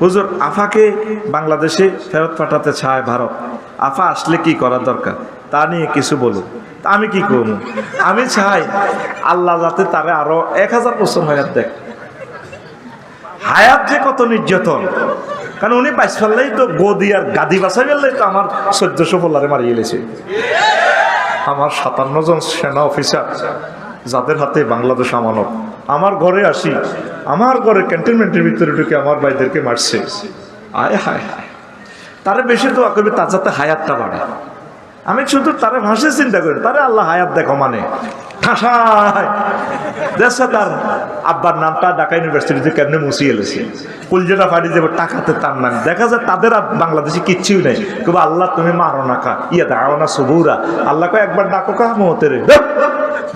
হুজুর আফাকে বাংলাদেশে ফেরত পাঠাতে চায় ভারত, আফা আসলে কি করা দরকার তা নিয়ে কিছু বলুন। আমি কি করব? আমি চাই আল্লাহ যাতে তারে আরো 1000 বছর হায়াত দেখ। হায়াত যে কত নির্যাতন, কারণ উনি 22 ফেললেই তো গদি আর গাদি বাসাই ফেললেই তো আমার 1400 পোলারে মারিয়ে গেছে। আমার 57 জন সেনা অফিসার যাদের হাতে বাংলাদেশ আমানত, আমার ঘরে আসি, আমার ঘরে ক্যান্টনমেন্টের ভিতরে ঢুকে আমার ভাইদেরকে মারছে। আয় হায় হায়, তারে বেশি দোয়া করবে তার যাতে হায়াতটা বাড়ে। আমি শুধু তারে ভাষে চিন্তা করি, তারে আল্লাহ হায়াত দেখো মানে ঠাসায় দেশে তার আব্বার নামটা ঢাকা ইউনিভার্সিটিতে কেমনে মুছিয়ে এলেছে, কুলজেটা ফাড়ি দেবো টাকাতে তার নাম। দেখা যায় তাদের আর বাংলাদেশে কিচ্ছুই নেই, কিন্তু আল্লাহ তুমি মারো না কা ইয়া দাও না সবুরা, আল্লাহ কয় একবার ডাকো কা মতের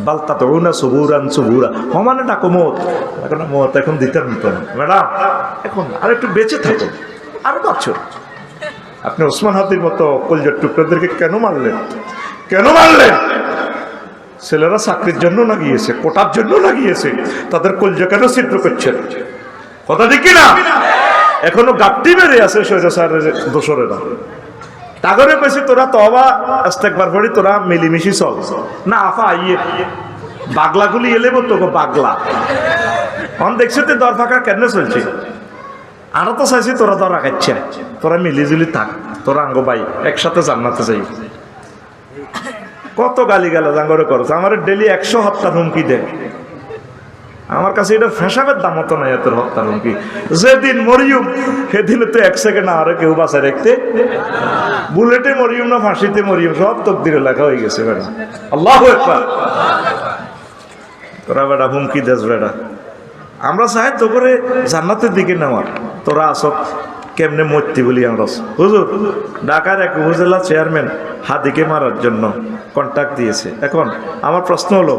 বালতা তো না সবুরান সবুরা সমানে ডাকো মত। এখন মত এখন দিতে নিত না ম্যাডাম, এখন আর একটু বেঁচে থাকো আরো বছর। আপনি ওসমান হাদির মতো কলজার টুকরাদেরকে কেন মারলেন? কেন মারলেন? ছেলেরা চাকরির জন্য না গিয়েছে, কোটার জন্য না গিয়েছে, তাদের কলজা কেন ছিদ্র করছেন? কথা ঠিক কিনা? এখনো গাপটি মেরে আছে স্বৈরাচারের দোসরেরা। তাগরে পেয়েছি তোরা তবা ইস্তেগফার পড়ি, তোরা মিলিমিশি চল না। আফা আইয়ে বাগলাগুলি এলে বলতো বাগলা অন দেখছি তো দর ফাঁকা কেন চলছে। আরো তো চাইছি তোরা তো রাখাচ্ছে, তোরা মিলিজুলি থাক, তোরা আঙ্গ ভাই একসাথে জান্নাতে যাই। কত গালি গালা জাঙ্গরে করছে, আমার ডেলি 100 হত্যার হুমকি দেয়। আমার কাছে এটা ফেসাবের দাম মতো নাই এত হত্যার হুমকি। যেদিন মরিয়ম সেদিন তো 1 সেকেন্ড আরো কেউ বাঁচায় রাখতে। বুলেটে মরিয়ম না ফাঁসিতে মরিয়ম সব তকদিরে লেখা হয়ে গেছে বেটা। আল্লাহু আকবার। তোরা বেটা হুমকি দেস বেটা, আমরা চাই তো করে জান্নাতের দিকে নেওয়ার, তোরা আসক কেমনে মরতি বলি আমরা। হুজুর ঢাকার এক উপজেলা চেয়ারম্যান হাদিকে মারার জন্য কন্ট্যাক্ট দিয়েছে। এখন আমার প্রশ্ন হলো,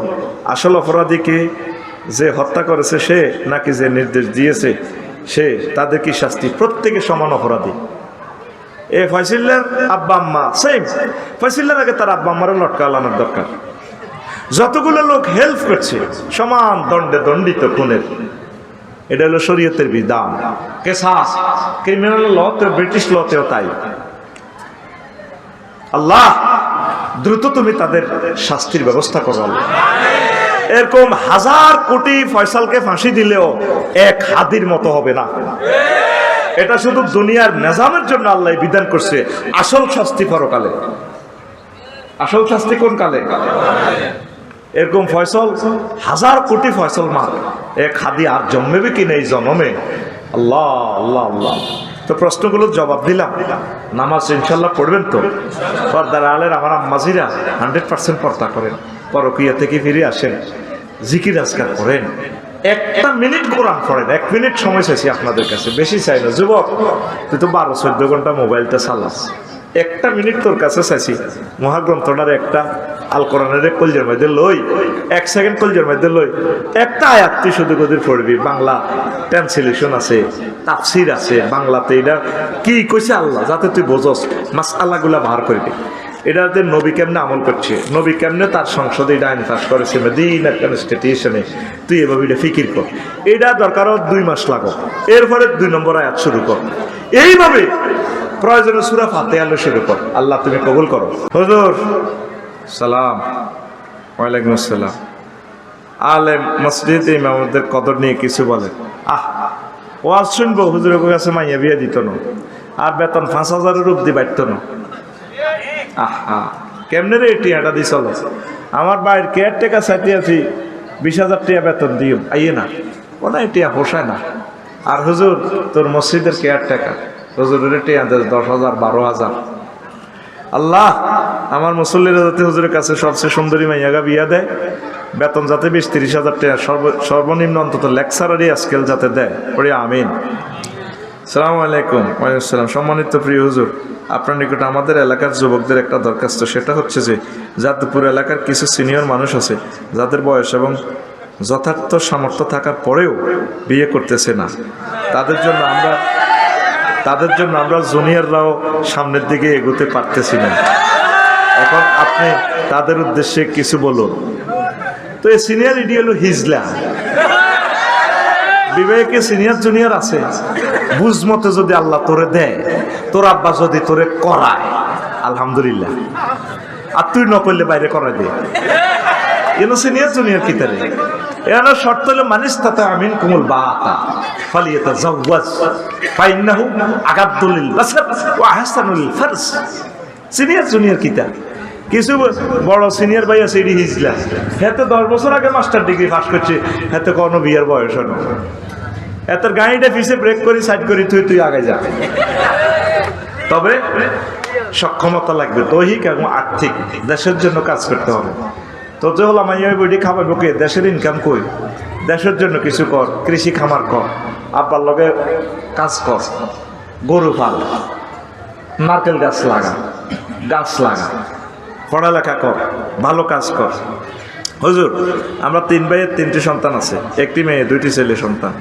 আসল অপরাধীকে যে হত্যা করেছে সে নাকি যে নির্দেশ দিয়েছে সে? তাদের কি শাস্তি? প্রত্যেকে সমান অপরাধী। এ ফয়সিল্লার আব্বা আম্মা সেম, ফয়সিল্লার আগে তার আব্বা আম্মারও লটকা আলানোর দরকার। যতগুলো লোক হেল্প করছে সমান দণ্ডে দণ্ডিত খুনের। এটা হলো শরীয়তের বিধান। কেসাস ক্রিমিনাল লতে, ব্রিটিশ লতেও তাই। আল্লাহ দ্রুত তুমি তাদের শাস্তির ব্যবস্থা করো। এরকম 1000 কোটি ফয়সালকে ফাঁসি দিলেও এক হাদির মতো হবে না। এটা শুধু দুনিয়ার নিজামের জন্য আল্লাহ বিধান করছে। আসল শাস্তি পরকালে। আসল শাস্তি কোন কালে? এরকম ফয়সল 1000 কোটি ফয়সল মার, এক হাদি আর জন্মেবে কি নেই জন্মে? আল্লাহ আল্লাহ আল্লাহ। তো প্রশ্নগুলোর জবাব দিলাম। নামাজ ইনশাল্লাহ পড়বেন তো? পর্দার আলের আমার আম্মাজিরা 100% পর্দা করেন, পরকিয়া থেকে ফিরে আসেন, জিকির আজকার করেন, 1 মিনিট কোরআন পড়েন। 1 মিনিট সময় চাইছি আপনাদের কাছে, বেশি চাই না। যুবক তুই তো 12-14 ঘন্টা মোবাইলটা চালাস, 1 মিনিট তোর কাছে চাইছি। মহাগ্রন্থটার একটা আল কোরআনের কলজের মধ্যে লই, 1 সেকেন্ড কলজের মধ্যে লই, একটা আয়াত তুই শুধু কদির পড়বি। বাংলা ট্রান্সলেশন আছে, তাফসির আছে বাংলাতে, এটা কি কইছে আল্লাহ যাতে তুই বোঝস, মাসআলাগুলা বাহার করবি। এটাতে নবী কেমনে আমল করছে, নবী কেমনে তার সংসদে এটা আইন পাস করেছে, মদিনার কনস্টিটিউশনে, তুই এভাবে এটা ফিকির কর। এটা দরকারও 2 মাস লাগো, এরপরে 2 নম্বর আয়াত শুরু কর। এইভাবে প্রয়োজনে সূরা ফাতিহা শুরু কর। আল্লাহ তুমি কবুল করো। হুজুর সালাম। ওয়ালাইকুম আসসালাম। আলেম মসজিদে ইমামদের কদর নিয়ে কিছু বলেন। ওয়াজ শুনবো, হুজুরের কাছে মাইয়া বিয়ে দিত না, আর বেতন 5000-এর অব্দি বাড়ত না। কেমনে রে টিয়াটা দি চলো? আমার বাইর কেয়ারটেকার চাইতে আছি 20,000 টাকা বেতন দিও, আইয়ে না ওনা টিয়া পোষায় না। আর হুজুর তোর মসজিদের কেয়ারটেকার, হুজুরের টিয়া 10,000 12,000। আল্লাহ আমার মুসল্লিরা যাতে হুজুরের কাছে সবচেয়ে সুন্দরী মাইয়াগা বিয়া দেয়, বেতন যাতে 20-30,000 টাকা সর্বনিম্ন অন্তত লেকচারারই আজকাল যাতে দেয়, পড়ি আমিন। আসসালামু আলাইকুম। ওয়ালাইকুম আসসালাম। সম্মানিত প্রিয় হুজুর, আপনার নিকট আমাদের এলাকার যুবকদের একটা দরখাস্ত, সেটা হচ্ছে যে যাদবপুর এলাকার কিছু সিনিয়র মানুষ আছে যাদের বয়স এবং যথার্থ সামর্থ্য থাকার পরেও বিয়ে করতেছে না। তাদের জন্য আমরা জুনিয়ররাও সামনের দিকে এগোতে পারতেছি না। এখন আপনি তাদের উদ্দেশ্যে কিছু বলুন। তো এই সিনিয়র ইডি হলো হিজলা, বিবেকে সিনিয়র জুনিয়র আছে। বুঝ মতে যদি আল্লাহ তোরে দেয়, তোর আব্বা যদি তোরে করায়, আলহামদুলিল্লাহ। আর তুই ন করলে বাইরে করাই দে, এনো সিনিয়র জুনিয়র কি তারে। এখানে শর্ত হলো মানিস তাতে আমিন কুমুল বাতা ফালিয়াতা জাওয়াজ ফাইন্নাহু আগাদ্দুল বাসার ওয়া আহসানুল ফারজ। সিনিয়র জুনিয়র কিতা কিছু বড় সিনিয়র ভাই আছে এডি হিজলা, হেতে 10 বছর আগে মাস্টার ডিগ্রি পাস করছে, হেতে কোনো বিয়ের বয়স হলো। এতর গাড়িটা পিছে ব্রেক করি সাইড করি তুই আগে যা। তবে সক্ষমতা লাগবে, দৈহিক এবং আর্থিক, দেশের জন্য কাজ করতে হবে। তো যে হলো আমার বইটি খাবার ঢুকে দেশের ইনকাম কই, দেশের জন্য কিছু কর, কৃষি খামার কর, আব্বার লগে কাজ কর, গরু পাল, নারকেল গাছ লাগা, পড়ালেখা কর, ভালো কাজ কর। হুজুর আমরা 3 ভাইয়ের 3টি সন্তান আছে, একটি মেয়ে 2টি ছেলে সন্তান।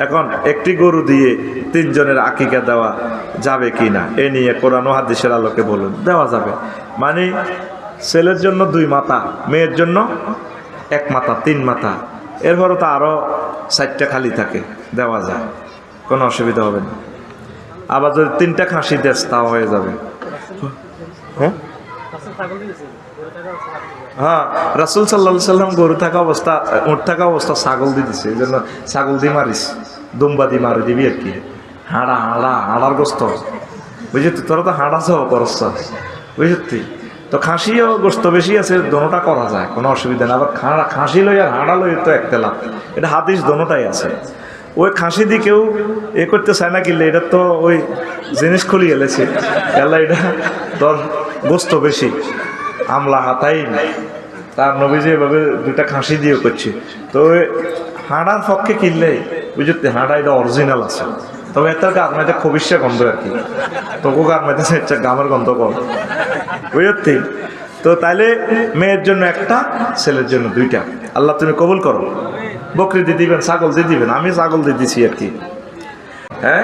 এখন একটি গরু দিয়ে 3 জনের আকিকা দেওয়া যাবে কি না, এ নিয়ে কোরআন ও হাদিসের আলোকে বলুন। দেওয়া যাবে, মানে ছেলের জন্য 2 মাথা, মেয়ের জন্য 1 মাথা, 3 মাথা, এরপরও তো আরও 4টা খালি থাকে, দেওয়া যায়, কোনো অসুবিধা হবে না। আবার যদি 3টা খাসি দেশ তাও হয়ে যাবে। হ্যাঁ হ্যাঁ, রাসূল সাল্লাল্লাহু আলাইহি সাল্লাম গরু থাকা অবস্থা, উট থাকা অবস্থা ছাগল দিয়ে দিছে। এই জন্য ছাগল দিয়ে মারিস, দুম্বা দিয়ে মারি দিবি আর কি। হাড়ার গোস্ত বুঝলি, তোরা তো হাড়া সহ করস বুঝলি। তো খাসিও গোস্ত বেশি আছে, দোনোটা করা যায়, কোনো অসুবিধা না। আবার খাসি লই আর হাড়া লই তো একতেলা, এটা হাদিস দোনোটাই আছে। ওই খাসি দিয়ে কেউ করতে চায় না, কিনলে এটা তো ওই জিনিস খুলি গেলেছে এলা, এটা তোর গোস্ত বেশি, আমলা হাতাই তার নবীজি এভাবে 2টা খাসি দিয়ে করছে। তো ওই হাঁড়ার পক্ষে কিনলে বুঝতে, হাঁড়া এটা অরিজিনাল আছে, তবে এটার গাছমাইতে খবিসা গন্ধ আর কি, তোকে গাছমাইতে গামের গন্ধ কর বুঝতে। তো তাইলে মেয়ের জন্য 1টা, ছেলের জন্য 2টা। আল্লাহ তুমি কবুল করো। বকরি দিয়ে দিবেন, ছাগল দিয়ে দিবেন, আমি ছাগল দিয়ে দিছি আর কি। হ্যাঁ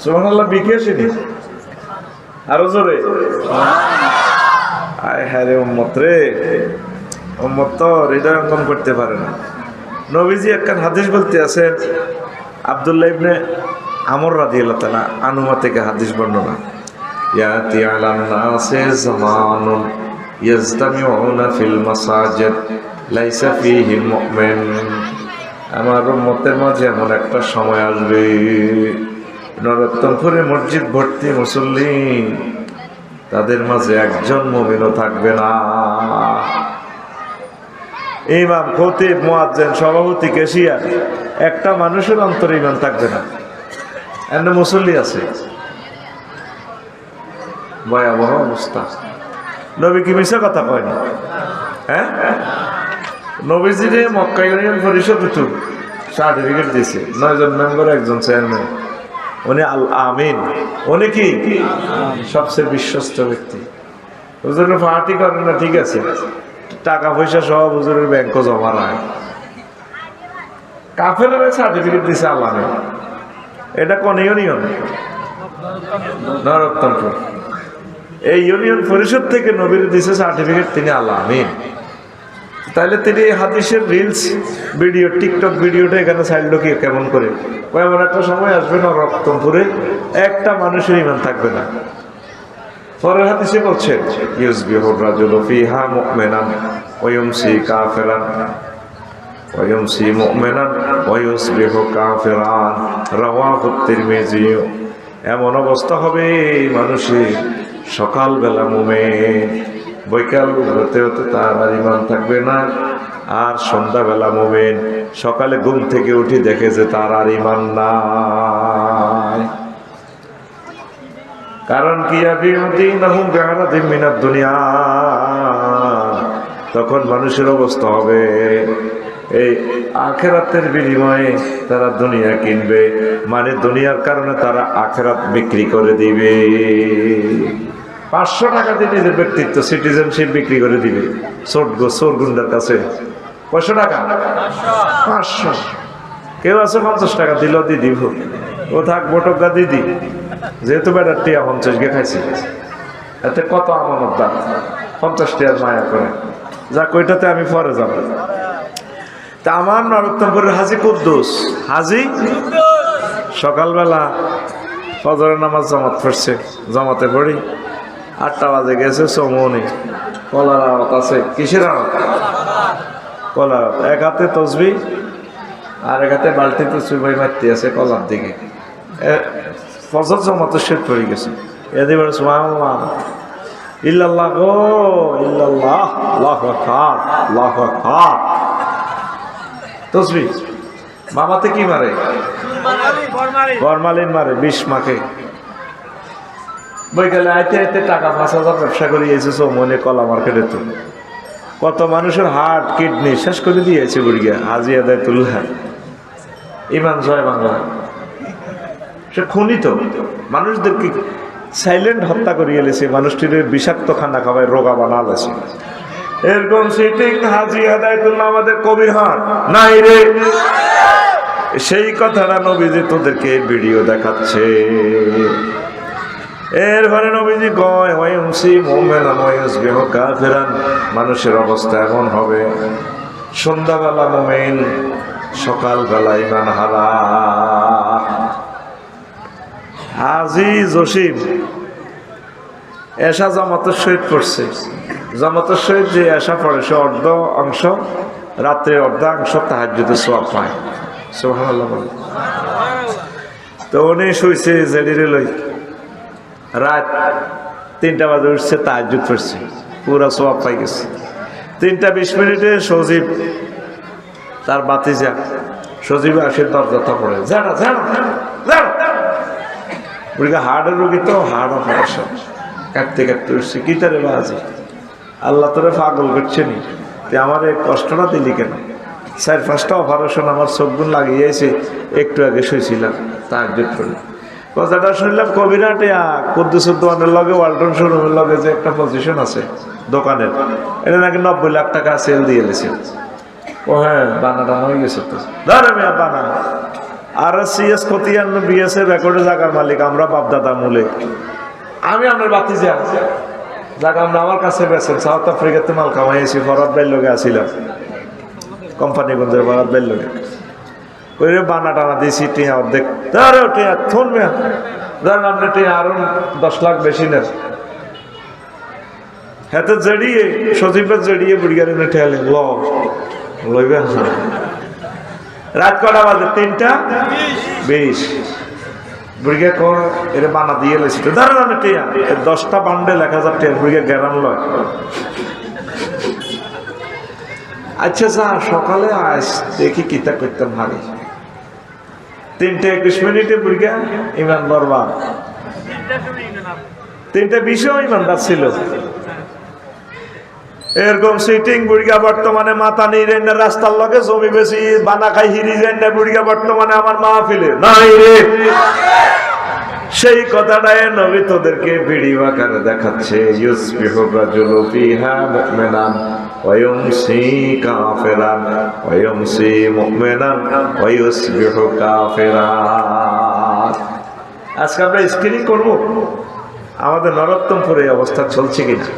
সুবহানাল্লাহ, বিকে আসেনি আরো জোরে। আয় হ্যাঁ রে উম্মত রে, উম্মত তো হৃদয় অঙ্গন করতে পারে না। নবীজি একখান হাদিস বলতে আছেন, আব্দুল্লাহ ইবনে আমর রাদিয়াল্লাহু তাআলা আনহু থেকে হাদিস বর্ণনা, ইয়াতি আলান নাসে জামানুন ইয়াজতামিউনা ফিল মাসাজিদ লাইসা ফীহি মুমিন। আমার উম্মতের মাঝে এমন একটা সময় আসবে, নরোত্তমপুরে মসজিদ ভর্তি মুসল্লি, তাদের মাঝে একজন মুমিনও থাকবে না। ইমাম, খতিব, মুয়াজ্জিন, সভাপতি, ক্যাশিয়ার, একটা মানুষের অন্তরে ঈমান থাকবে না। এমন মুসল্লি আছে, ভয়াবহ অবস্থা। নবী কি মিশা কথা কয়নি? হ্যাঁ, নবীজিরে মক্কা ইউনিয়ন পরিষদ সার্টিফিকেট দিয়েছে, 9 জন মেম্বার, 1 জন চেয়ারম্যান। উনি আল আমিন, উনি কি সবচেয়ে বিশ্বস্ত ব্যক্তি। হুজুরের পার্টি করেন না, ঠিক আছে, টাকা পয়সা সব হুজুরের ব্যাংকে জমা রায়। কাফেরের সার্টিফিকেট দিছে আল আমিন। এটা কোন ইউনিয়ন? নরোত্তমপুর। এই ইউনিয়ন পরিষদ থেকে নবীর দিছে সার্টিফিকেট, তিনি আল আমিন। তাইলে তিনি হাদিসের রিলস ভিডিও, টিকটক ভিডিওটা এখানে ছাড়লো কি কেমন করে? এমন একটা সময় আসবে না রক্তমপুরে একটা মানুষের ঈমান থাকবে না। পরের হাদিসে বলছেন, ইউসবিহুর রাজুলু ফিহা মুমিনান ওয়া ইউমসি কাফিরান ওয়া ইউমসি মুমিনান ওয়া ইউসবিহু কাফিরান, রাওয়াহু তিরমিজি। এমন অবস্থা হবে মানুষের, সকালবেলা মুমিন, বৈকাল হতে হতে তার আর ঈমান থাকবে না, আর সন্ধ্যাবেলা মুমিন, সকালে ঘুম থেকে উঠে দেখে যে তার আর ঈমান নাই। কারণ কি, দুনিয়া, তখন মানুষের অবস্থা হবে এই আখেরাতের বিনিময়ে তারা দুনিয়া কিনবে, মানে দুনিয়ার কারণে তারা আখেরাত বিক্রি করে দিবে। 500 টাকা দিয়ে নিজের ব্যক্তিত্ব, সিটিজেনশিপ বিক্রি করে দিবে চোর গুন্ডার কাছে। 500 টাকা, 500। কেউ আছে 50 টাকা দিল দিয়ে দিব, ও থাক বটকা দিদি, যেহেতু বেটার টিয়া 50 গে খাইছি, এতে কত আমানত দাম, 50 টিয়ার মায়া করে যা, কইটাতে আমি পরে যাব। তা আমার নরোত্তমপুরের হাজি কুদ্দুস, হাজি সকালবেলা ফজরের নামাজ জামাত পড়ছে, জামাতে পড়ি 8টা বাজে গেছে, সমনি কলার আওয়াত আছে। কিসের আওয়াত? কলার। এক হাতে তসবি আর এক হাতে বালতিতে চুবাই মারতে আছে কলার দিকে। ফজর জামাতে শেষ পড়ে গেছে। এদি বলে সুবহানাল্লাহ, ইল্লাল্লাহ গো ইল্লাল্লাহ, আল্লাহু আকবার, আল্লাহু আকবার। তসবি মামাতে কি মারে? ফরমালিন মারে, 20 মাকে। বইকালে আইতে আইতে টাকা 5,000 ব্যবসা করে এসেছে মনে কলা মার্কেটে। তো কত মানুষের হার্ট কিডনি শেষ করে দিয়েছে বুড়িয়া হাজি আদায়তুল্লাহ। ইমান জয় বাংলা। সে খুনি তো, মানুষদেরকে সাইলেন্ট হত্যা করে এলেছে, মানুষটির বিষাক্ত খানা খাওয়ায় রোগা বানালেছে। এরকম সিটিং হাজি আদায়তুল্লাহ আমাদের কবির হাট নাই রে। সেই কথাটা নবীজি তোদেরকে ভিডিও দেখাচ্ছে। এরপরে নবীজি কয় ওয়ায়ুমসি মুমিনান ওয়ায়ুসবিহু কাফিরান, মানুষের অবস্থা এমন হবে, সন্ধ্যাবেলা মুমিন, সকালবেলা ঈমান হারা। হাজি জসিম এশা জামাতের সহিত পড়ছে। জামাতের সহিত যে এশা পড়ে সে অর্ধ অংশ, রাত্রে অর্ধাংশ তাহাজ্জুদের সওয়াব পায়। সুবহানাল্লাহ। তো উনি শুইছে জেডিরে লই, রাত 3টা বাজে উঠছে, তাহাজ্জুদ পড়ছে, পুরা সওয়াব পাই গেছে। 3টা 20 মিনিটে সজীব তার বাতিজা সজীব আসে দরজা পড়ে, জানা জানা জানা বুড়িকে হার্টের রোগী তো, হার্ট অপারেশন। কাটতে কাটতে উঠছে, কি তারে বাজি, আল্লাহ তোরে পাগল করছে নি, তুই আমার এই কষ্টটা দিলি কেন? 4-5টা অপারেশন আমার চোখগুন লাগিয়েছে, একটু আগে শুয়েছিলাম তাহাজ্জুদ পড়ে। কথাটা শুনলাম কবিরাটে কুদ্দুসুদ্দোয়ানের লগে ওয়ালটন শোরুমের লগে যে একটা পজিশন আছে দোকানের, এটা নাকি 90 লাখ টাকা সেল দিয়ে দিয়েছে। ও হ্যাঁ, বানাটা হয়ে গেছে তো, ধরে মেয়া বানা। আর সিএস খতিয়ান বিএস এর রেকর্ডে জায়গার মালিক আমরা, বাপদাদা মূলে। আমি আপনার বাতি যা জায়গা আমরা আমার কাছে বেছেন, সাউথ আফ্রিকাতে মাল কামাইছি, ফরাদ ভাইয়ের লগে আসিলাম, কোম্পানিগঞ্জের ফরাদ ভাইয়ের লগে। ওই বানা টানা দিয়েছি, টিয়া অর্ধেক ধরো, টিয়া থন মেয়া ধরেন আপনি টিয়া আরো 10 লাখ বেশি নেন। হাতে জড়িয়ে সজীবের জড়িয়ে বুড়িগারে ঠেলে লইবে। রাত কটা বাজে? 3টা 20। বুড়িগা কয় এর বানা দিয়ে লেছি তো, ধরেন আপনি টিয়া 10টা বান্ডেল 1000 টিয়া। বুড়িগা গ্যারান লয়। আচ্ছা যা সকালে আস দেখি কিতা করতাম ভাগে। 3টা 21 মিনিটে বুড়িগা ইমান বরবাদ। 3টা 20-এও ইমানদার ছিল। এরকম সিটিং বুড়িগা বর্তমানে মাথা নিয়ে না, রাস্তার লগে জমি বেশি বানা খাই হিরি যান না। বুড়িগা বর্তমানে আমার মাহফিলে নাই রে। সেই কথাটাই নবী তোদেরকে ভিডিও আকারে দেখাচ্ছে। ইউসবিহু রাজুলু ফিহা মুমিনান ওয়া ইউমসি কাফিরান ওয়া ইউমসি মুমিনান ওয়া ইউসবিহু কাফিরান। আজকে আমরা স্ক্রিনিং করব আমাদের নরোত্তমপুরে অবস্থা চলছে কিনা,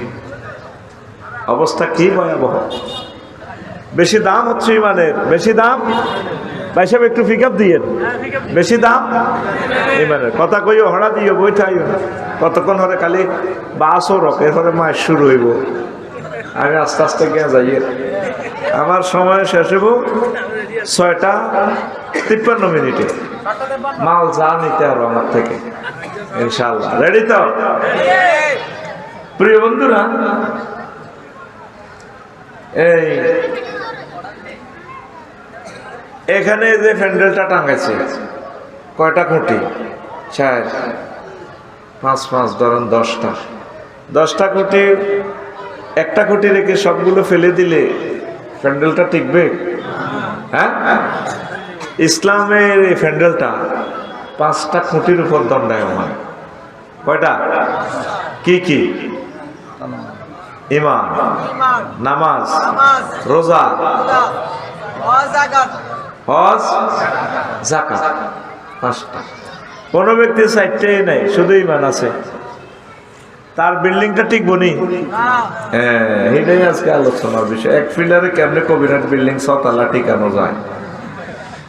অবস্থা কি ভয়াবহ। বেশি দাম হচ্ছে ইমানের, বেশি দাম। ভাই সাহেব একটু পিক আপ দিয়েন, বেশি দাম ইমানের। কথা কইও হড়া দিও, বইটাইও কতক্ষণ হরে খালি বাসও রক, এরপরে মাস শুরু হইব। আমি আস্তে আস্তে গিয়ে যাইয়ে আমার সময় শেষ হইব 6টা 53 মাল যা নিতে হবে আমার থেকে ইনশাআল্লাহ। রেডি তো? প্রিয় বন্ধুরা, এই এখানে যে প্যান্ডেলটা টাঙ্গাইছে কয়টা খুঁটি? 4 5 5 ধরেন 10টা খুঁটি। একটা খুঁটি রেখে সবগুলো ফেলে দিলে প্যান্ডেলটা টিকবে? হ্যাঁ, ইসলামের এই প্যান্ডেলটা 5টা খুঁটির উপর দণ্ডায়মান। কয়টা? কি কি? ঈমান, নামাজ, রোজা, হজ, যাকাত। 5টা। কোন ব্যক্তি 4টাই নাই, শুধু ঈমান আছে, তার বিল্ডিংটা টিকবো নি? হ্যাঁ, এটাই আজকে আলোচনার বিষয়। এক ফিল্ডারে কেমনে কবিরাট বিল্ডিং 6 তলা টিকানো যায়।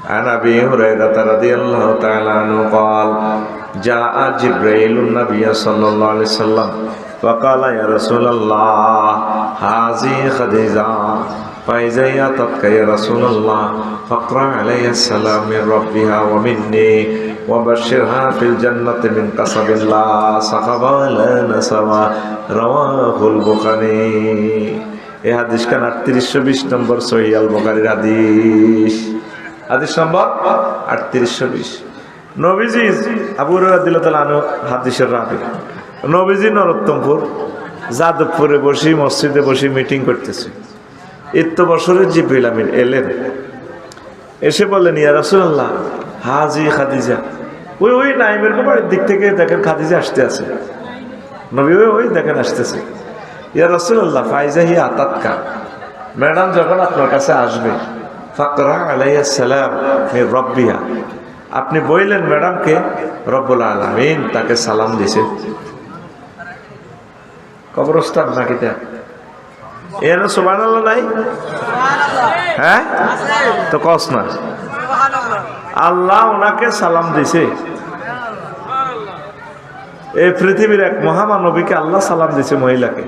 عن أبي هريرة رضي الله تعالى عنه قال جاء جبريل النبي صلى الله عليه وسلم وقال يا رسول الله هذه خديجة فإذا أتتك يا رسول الله فاقرأ عليها السلام من ربها ومني وبشرها في الجنة من قصب لا صخب ولا نصب رواه البخاري. এই হাদিস খান 3820 নম্বর সহিহ আল বুখারীর হাদিস। হাদিস নম্বর 3820। নবীজি আবু হুরায়রা রাদিয়াল্লাহু তাআলা আনহু হাদিসের রাবী। নবীজি নরোত্তমপুর যাদবপুরে বসে মসজিদে বসে মিটিং করতেছে। ইত্ত বছরের জিবরিল আমিন এলেন, এসে বললেন ইয়া রাসূলুল্লাহ হাজি খাদিজা। ওই নাইমের বাড়ির দিক থেকে দেখেন খাদিজা আসতে আছে। নবী ওই দেখেন আসতেছে। ইয়া রাসূলুল্লাহ ফাইজা হি আতাতকা, ম্যাডাম যখন আপনার কাছে আসবে ফাকরা আলাইহিস সালাম মির রাব্বিহা, আপনি বললেন ম্যাডামকে রব্বুল আলামিন তাকে সালাম দিয়েছে। কবরস্থান নাকি তা এর সুবহানাল্লাহ নাই? হ্যাঁ তো কস না, আল্লাহ ওনাকে সালাম দিছে। এই পৃথিবীর এক মহামানবীকে আল্লাহ সালাম দিছে মহিলাকে।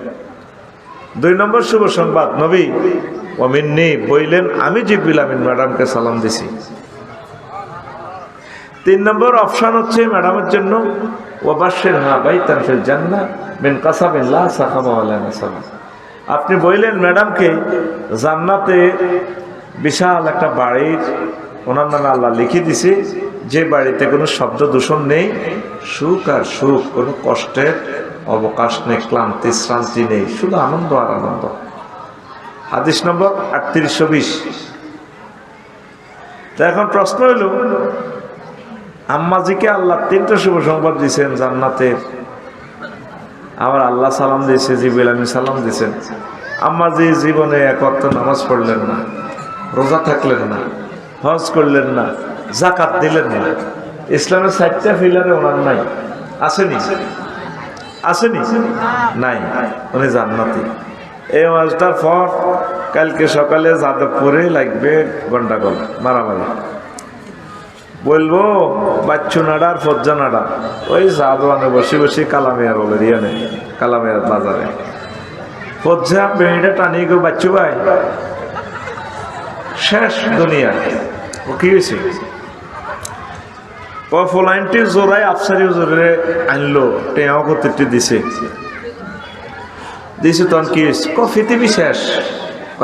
2 নম্বর শুভ সংবাদ, নবী ওমিন্নি বললেন আমি জিবরিল আমিন ম্যাডামকে সালাম দিছি। 3 নম্বর অপশন হচ্ছে ম্যাডামের জন্য ওয়াবাশশিরহা বাইতান ফিল জান্নাহ মিন কাসাবিন লা সাখাবা ওয়ালা নাসাব, আপনি বললেন ম্যাডামকে জান্নাতে বিশাল একটা বাড়ির ওনার নামে আল্লাহ লিখে দিছে, যে বাড়িতে কোনো শব্দ দূষণ নেই, সুখ আর সুখ, কোনো কষ্টের অবকাশ নেই, ক্লান্তি শ্রান্তি নেই, শুধু আনন্দ আর আনন্দ। হাদিস নম্বর 3820। তা এখন প্রশ্ন হইল, আম্মাজিকে আল্লাহ 3টা শুভ সংবাদ দিয়েছেন জান্নাতের, আবার আল্লাহ সালাম দিয়েছে, জিবরিল আমিন সালাম দিয়েছেন। আম্মাজি জীবনে এক ওয়াক্ত নামাজ পড়লেন না, রোজা থাকলেন না, হজ করলেন না, যাকাত দিলেন না। ইসলামের 4টা পিলারে ওনার নাই, আসেনি? আসেনি? নাই। উনি জান্নাতি। এই ওয়াজটার পর কালকে সকালে যাদবপুরে লাগবে গন্ডাগোল, মারামারি। বলবো বাচ্চু নাড়া আর ফজ্জা নাড়া, ওই জাদওয়ানে বসে বসে কালামিয়ার বলে দিয়ে নেই, কালামিয়ার বাজারে ফজ্জা বেড়িটা টানিয়ে গো বাচ্চু ভাই শেষ দুনিয়া। ও কি হয়েছে? ও ফলাইনটি জোড়ায় আফসারি জোরে আনলো, টেয়াও কতটি দিছে তখন কি হয়েছে? পৃথিবী শেষ।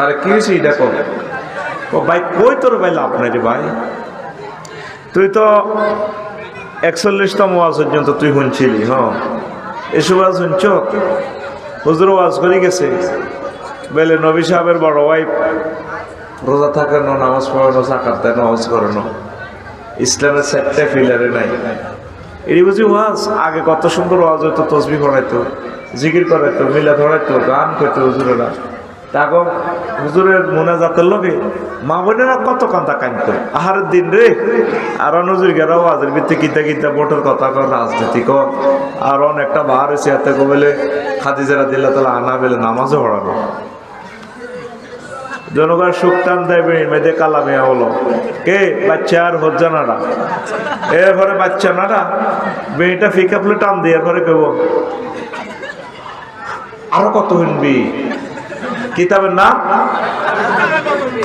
আরে কি হয়েছে এটা কর? ও ভাই কই তোর ভাই লাভ নাই রে ভাই, তুই তো 41তম ওয়াজ পর্যন্ত তুই শুনছিলি। হ্যাঁ এসব ওয়াজ শুনছ? হুজুর ওয়াজ করে গেছে বলে নবী সাহেবের বড় ওয়াইফ রোজা থাকানো, নামাজ পড়ানো, যাকাত দেনো, হজ করানো, ইসলামের 4টা পিলারে নাই। এটি বুঝি ওয়াজ? আগে কত সুন্দর ওয়াজ হইতো, তসবিহ পড়াইতো, জিকির করাইতো, মিলাদ পড়াইতো, গান করতো হুজুরেরা। তাকে হুজুরের মোনাজাতের লগে মা বোনেরা কত কান্দা কাঁদতো, আহারের দিন রে। আর নজর গেরা ওয়াজের ভিত্তি কিতা কিতা ভোটের কথা কর, রাজনীতি কর, আর অনেকটা বার হয়েছে এতে বলে খাদিজা রাদিয়াল্লাহু তাআলা আনহা বলে নামাজও পড়ানো। জনগণ সুখ টান দেয় বেড়ি মেয়েদের কালামিয়া হলো কে বাচ্চা আর হজ্জা নাড়া, এরপরে বাচ্চা নাড়া বেড়িটা ফিকা ফুলে টান দিয়ে এরপরে কেব আরো কত শুনবি। কিতাবের নাম,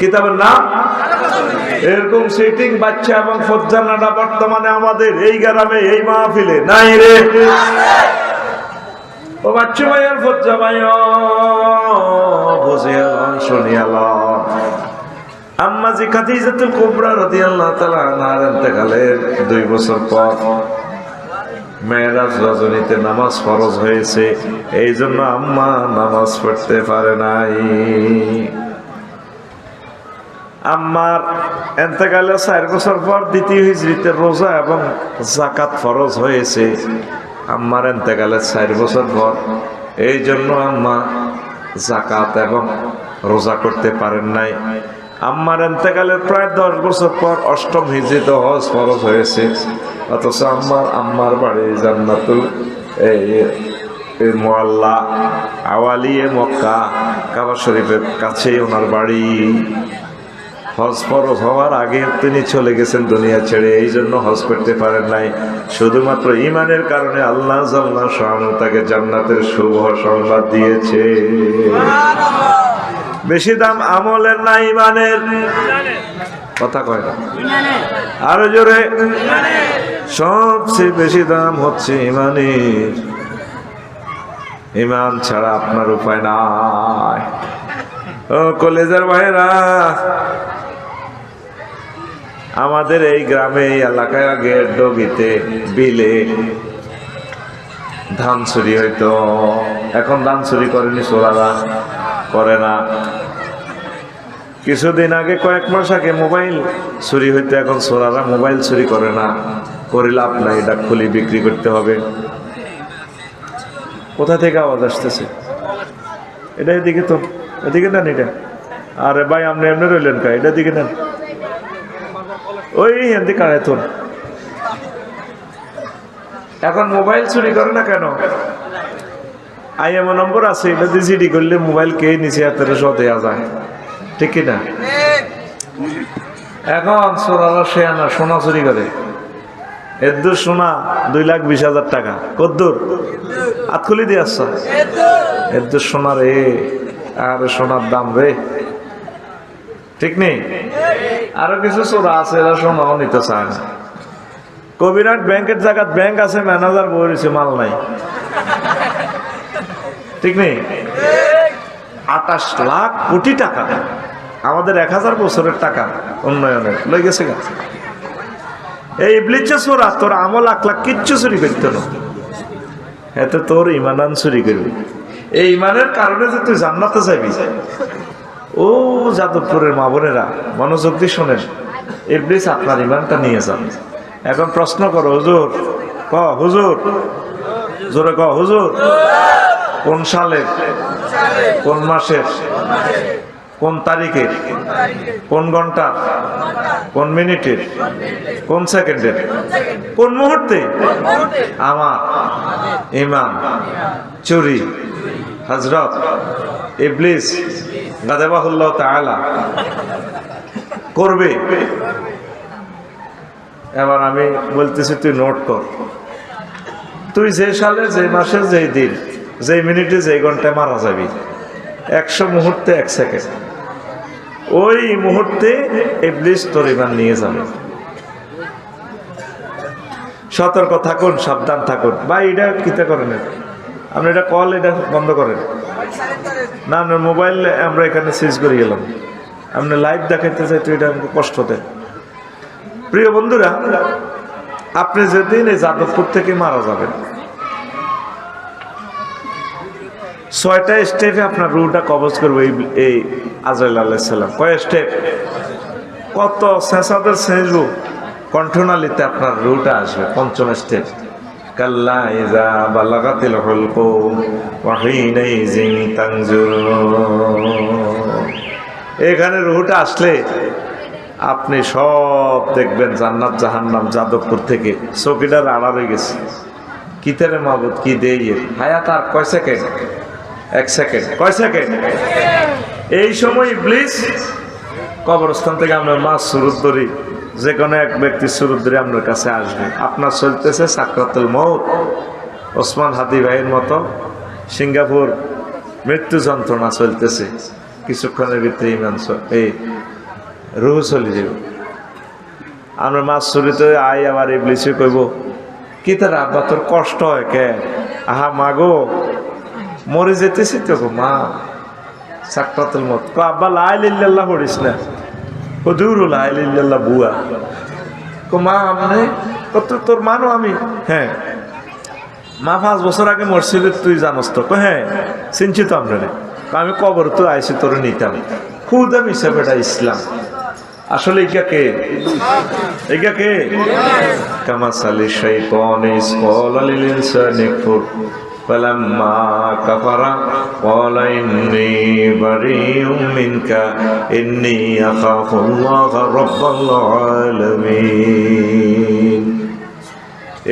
কিতাবের নাম এরকম সেটিং বাচ্চা এবং ফজ্জা নাড়া বর্তমানে আমাদের এই গ্রামে এই মাহফিলে নাই রে। ও বাচ্চা ভাই আর ফজ্জা ভাই বুঝে শুনিয়াল, আম্মাজি খাদিজাতুল কুবরা রাদিয়াল্লাহু তাআলা আনহার ইন্তেকালের 2 বছর পর মেরাজ রজনীতে নামাজ ফরজ হয়েছে, এই জন্য আম্মা নামাজ পড়তে পারে নাই। আম্মার ইন্তেকালের 4 বছর পর দ্বিতীয় হিজরিতে রোজা এবং যাকাত ফরজ হয়েছে। আম্মার ইন্তেকালের 4 বছর পর, এই জন্য আম্মা যাকাত এবং রোজা করতে পারেন নাই। আম্মার ইন্তেকালের প্রায় 10 বছর পর 8ম হিজরিতে হজ ফরজ হয়েছে, অথচ আম্মার বাড়ি জান্নাতুল মুআল্লা আওয়ালিয়ে মক্কা কাবা শরীফের কাছেই ওনার বাড়ি। হজ ফরজ হওয়ার আগে তিনি চলে গেছেন দুনিয়া ছেড়ে, এই জন্য হজ করতে পারেন নাই। শুধুমাত্র ইমানের কারণে আল্লাহ জাল্লাহ শাআনহু তাকে জান্নাতের শুভ সংবাদ দিয়েছে। বেশি দাম আমলের না ইমানের? কথা কয় না, আরো জোরে। সবচেয়ে বেশি দাম হচ্ছে ইমানের। ইমান ছাড়া আপনার উপায় নাই। ও কলেজার ভাইরা, আমাদের এই গ্রামে এই এলাকায় আগে ডগিতে বিলে ধান চুরি হইতো। এখন ধান চুরি করেনি, চোরারা করে না। কিছুদিন আগে, কয়েক মাস আগে মোবাইল চুরি হইতো, এখন চোরারা মোবাইল চুরি করে না। করে লাভ নাই, এটা খুলি বিক্রি করতে হবে। কোথা থেকে আওয়াজ আসতেছে? এটা এদিকে তো, এদিকে নেন এটা। আরে ভাই আপনি এমনি রইলেন কা? এটা দিকে নেন, ওই হিন্দি কারে তোর। এখন মোবাইল চুরি করে না কেন? আইএমও নম্বর আছে, এটা দিয়ে জিডি করলে মোবাইল কে নিচে হাতের দেওয়া যায়, ঠিক কিনা? এখন সোনারা সে আনা সোনা চুরি করে। এদুর সোনা 2,20,000 টাকা। কদ্দুর আতখুলি দিয়ে আসছ? এদুর সোনা রে, আর সোনার দাম রে, ঠিক নেই? আরো কিছু চোরা আছে, এরা সোনাও নিতে চায় না। কবিরাট ব্যাংকের জায়গা ব্যাংক আছে, ম্যানেজার বলেছে মাল নাই, ঠিক নেই? 28 লাখ কোটি টাকা, আমাদের 1000 বছরের টাকা উন্নয়নের লই গেছে গা। এই ইবলিসের চোরা, তোর আমল 1 লাখ কিচ্ছু চুরি করতে না, এতে তোর ইমান চুরি করবি। এই ইমানের কারণে যে তুই জান্নাতে যাবি। ও যাদবপুরের মা বোনেরা, মনোযোগ দিয়ে শোনেন, ইবলিস আপনার ইমানটা নিয়ে যান। এখন প্রশ্ন করো, হুজুর ক, হুজুর জোরে ক, হুজুর কোন সালের, কোন মাসের, কোন তারিখের, কোন ঘন্টা, কোন মিনিটের, কোন সেকেন্ডের, কোন মুহূর্তে আমার ইমাম চুরি হযরত ইবলিস গাদাবাহুল্লাহ তাআলা করবে? এবার আমি বলতেছি, তুই নোট কর, তুই যে সালে, যে মাসে, যে দিন, যে মিনিটে, যে ঘন্টায় মারা যাবি, 100 মুহূর্তে 1 সেকেন্ড, ওই মুহূর্তে ইবলিস তোর ইমান নিয়ে যাবে। সতর্ক থাকুন, সাবধান থাকুন। ভাই এটা কিতা করেন আপনি? এটা কল, এটা বন্ধ করেন না। আপনার মোবাইল আমরা এখানে সুইচ করে গেলাম, আপনি লাইভ দেখাইতে চাই তো এটা আমাকে কষ্ট দেয়। প্রিয় বন্ধুরা, আপনি যেদিন এই যাদবপুর থেকে মারা যাবেন, 6টা স্টেপে আপনার রুহটা কবজ করবে এই আজরাইল আলাইহিস সালাম। কয় স্টেপ? কত সেসাদের সেজু কণ্ঠনালীতে আপনার রুহটা আসবে। 5ম স্টেপ, কাল্লা ইযা বালাগাতিল হুলকুম ওয়া হিনাইযিন তানজুরুন। এখানে রুহটা আসলে আপনি সব দেখবেন, জান্নাত জাহান্নাম যাদবপুর থেকে। চৌকিদার আড়া হয়ে গেছে, কিতারে মাবুদ কি দেই হায়াত আর কয় সেকেন্ড? 1 সেকেন্ড। কয় সেকেন্ড? এই সময় ইবলিস কবরস্থান থেকে আমরা মাছ সুরত ধরি, যে কোনো এক ব্যক্তির সুরত ধরে আপনার কাছে আসবে। আপনার চলতেছে সাকরাতুল মউত, ওসমান হাদি ভাইয়ের মতো সিঙ্গাপুর মৃত্যু যন্ত্রণা চলতেছে। কিছুক্ষণের ভিতরে ইমান এই রুহ চলে যাব। আমরা মাছ চুরিতে আই, আবার ইবলিসে কইব, কি তার আব্বা তোর কষ্ট হয় কে? আহা মাগো মরে যেতেছি তো গো মা, সাকরাতুল মউত। কো আব্বা লা ইলাহা ইল্লাল্লাহ পড়িস না, হুজুর লা ইলাহা ইল্লাল্লাহ বুয়া। কো মা আমনে কত তোর মানো? আমি হ্যাঁ। মা 5 বছর আগে মরছিল, তুই জানোস তো? কো হ্যাঁ চিনছি তো আপনারে। আমি কবর তো আইসি তোর নিতাম। খুদা মিশা বেটা ইসলাম। আসলে এটা কে? এটা কে? কামাসালি শাইতানি ক্বালা লিল ইনসানি কুফর ফালাম্মা কাফারা ক্বালা ইন্নী বারিউম মিনকা ইন্নী আখাফুল্লাহ রাব্বাল আলামিন।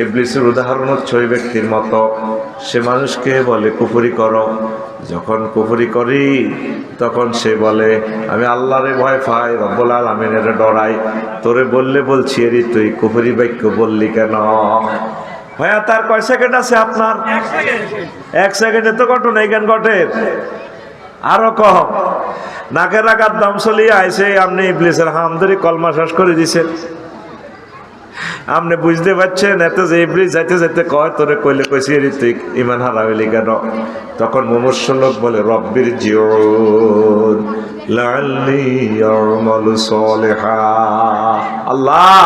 ইবলিসের উদাহরণ হচ্ছে ওই ব্যক্তির মতো, সে মানুষকে বলে কুফরি করো, যখন কুফরি করি তখন সে বলে আমি আল্লাহরে ভয় পাই, রব্বুল আলামিনের ডরাই। তোরে বললে বলছি এরি তুই কুফরি বাক্য বললি কেন? ভাইয়া তার কয় সেকেন্ড আছে আপনার? 1 সেকেন্ডে তো ঘটনা এখান ঘটে। আরো কম নাকের আঘাত দাম চলিয়ে আইসে, আপনি ইবলিসের হামদরি কলমা শেষ করে দিছেন। আপনি বুঝতে পারছেন এত যে ইবলিস যাইতে যাইতে কয় তোরে কইলে কইছি এরি তুই ইমান হারাইলি কেন? তখন মুমূর্ষু লোক বলে রব্বির জিউন লাআল্লি আ'মালু সালিহা, আল্লাহ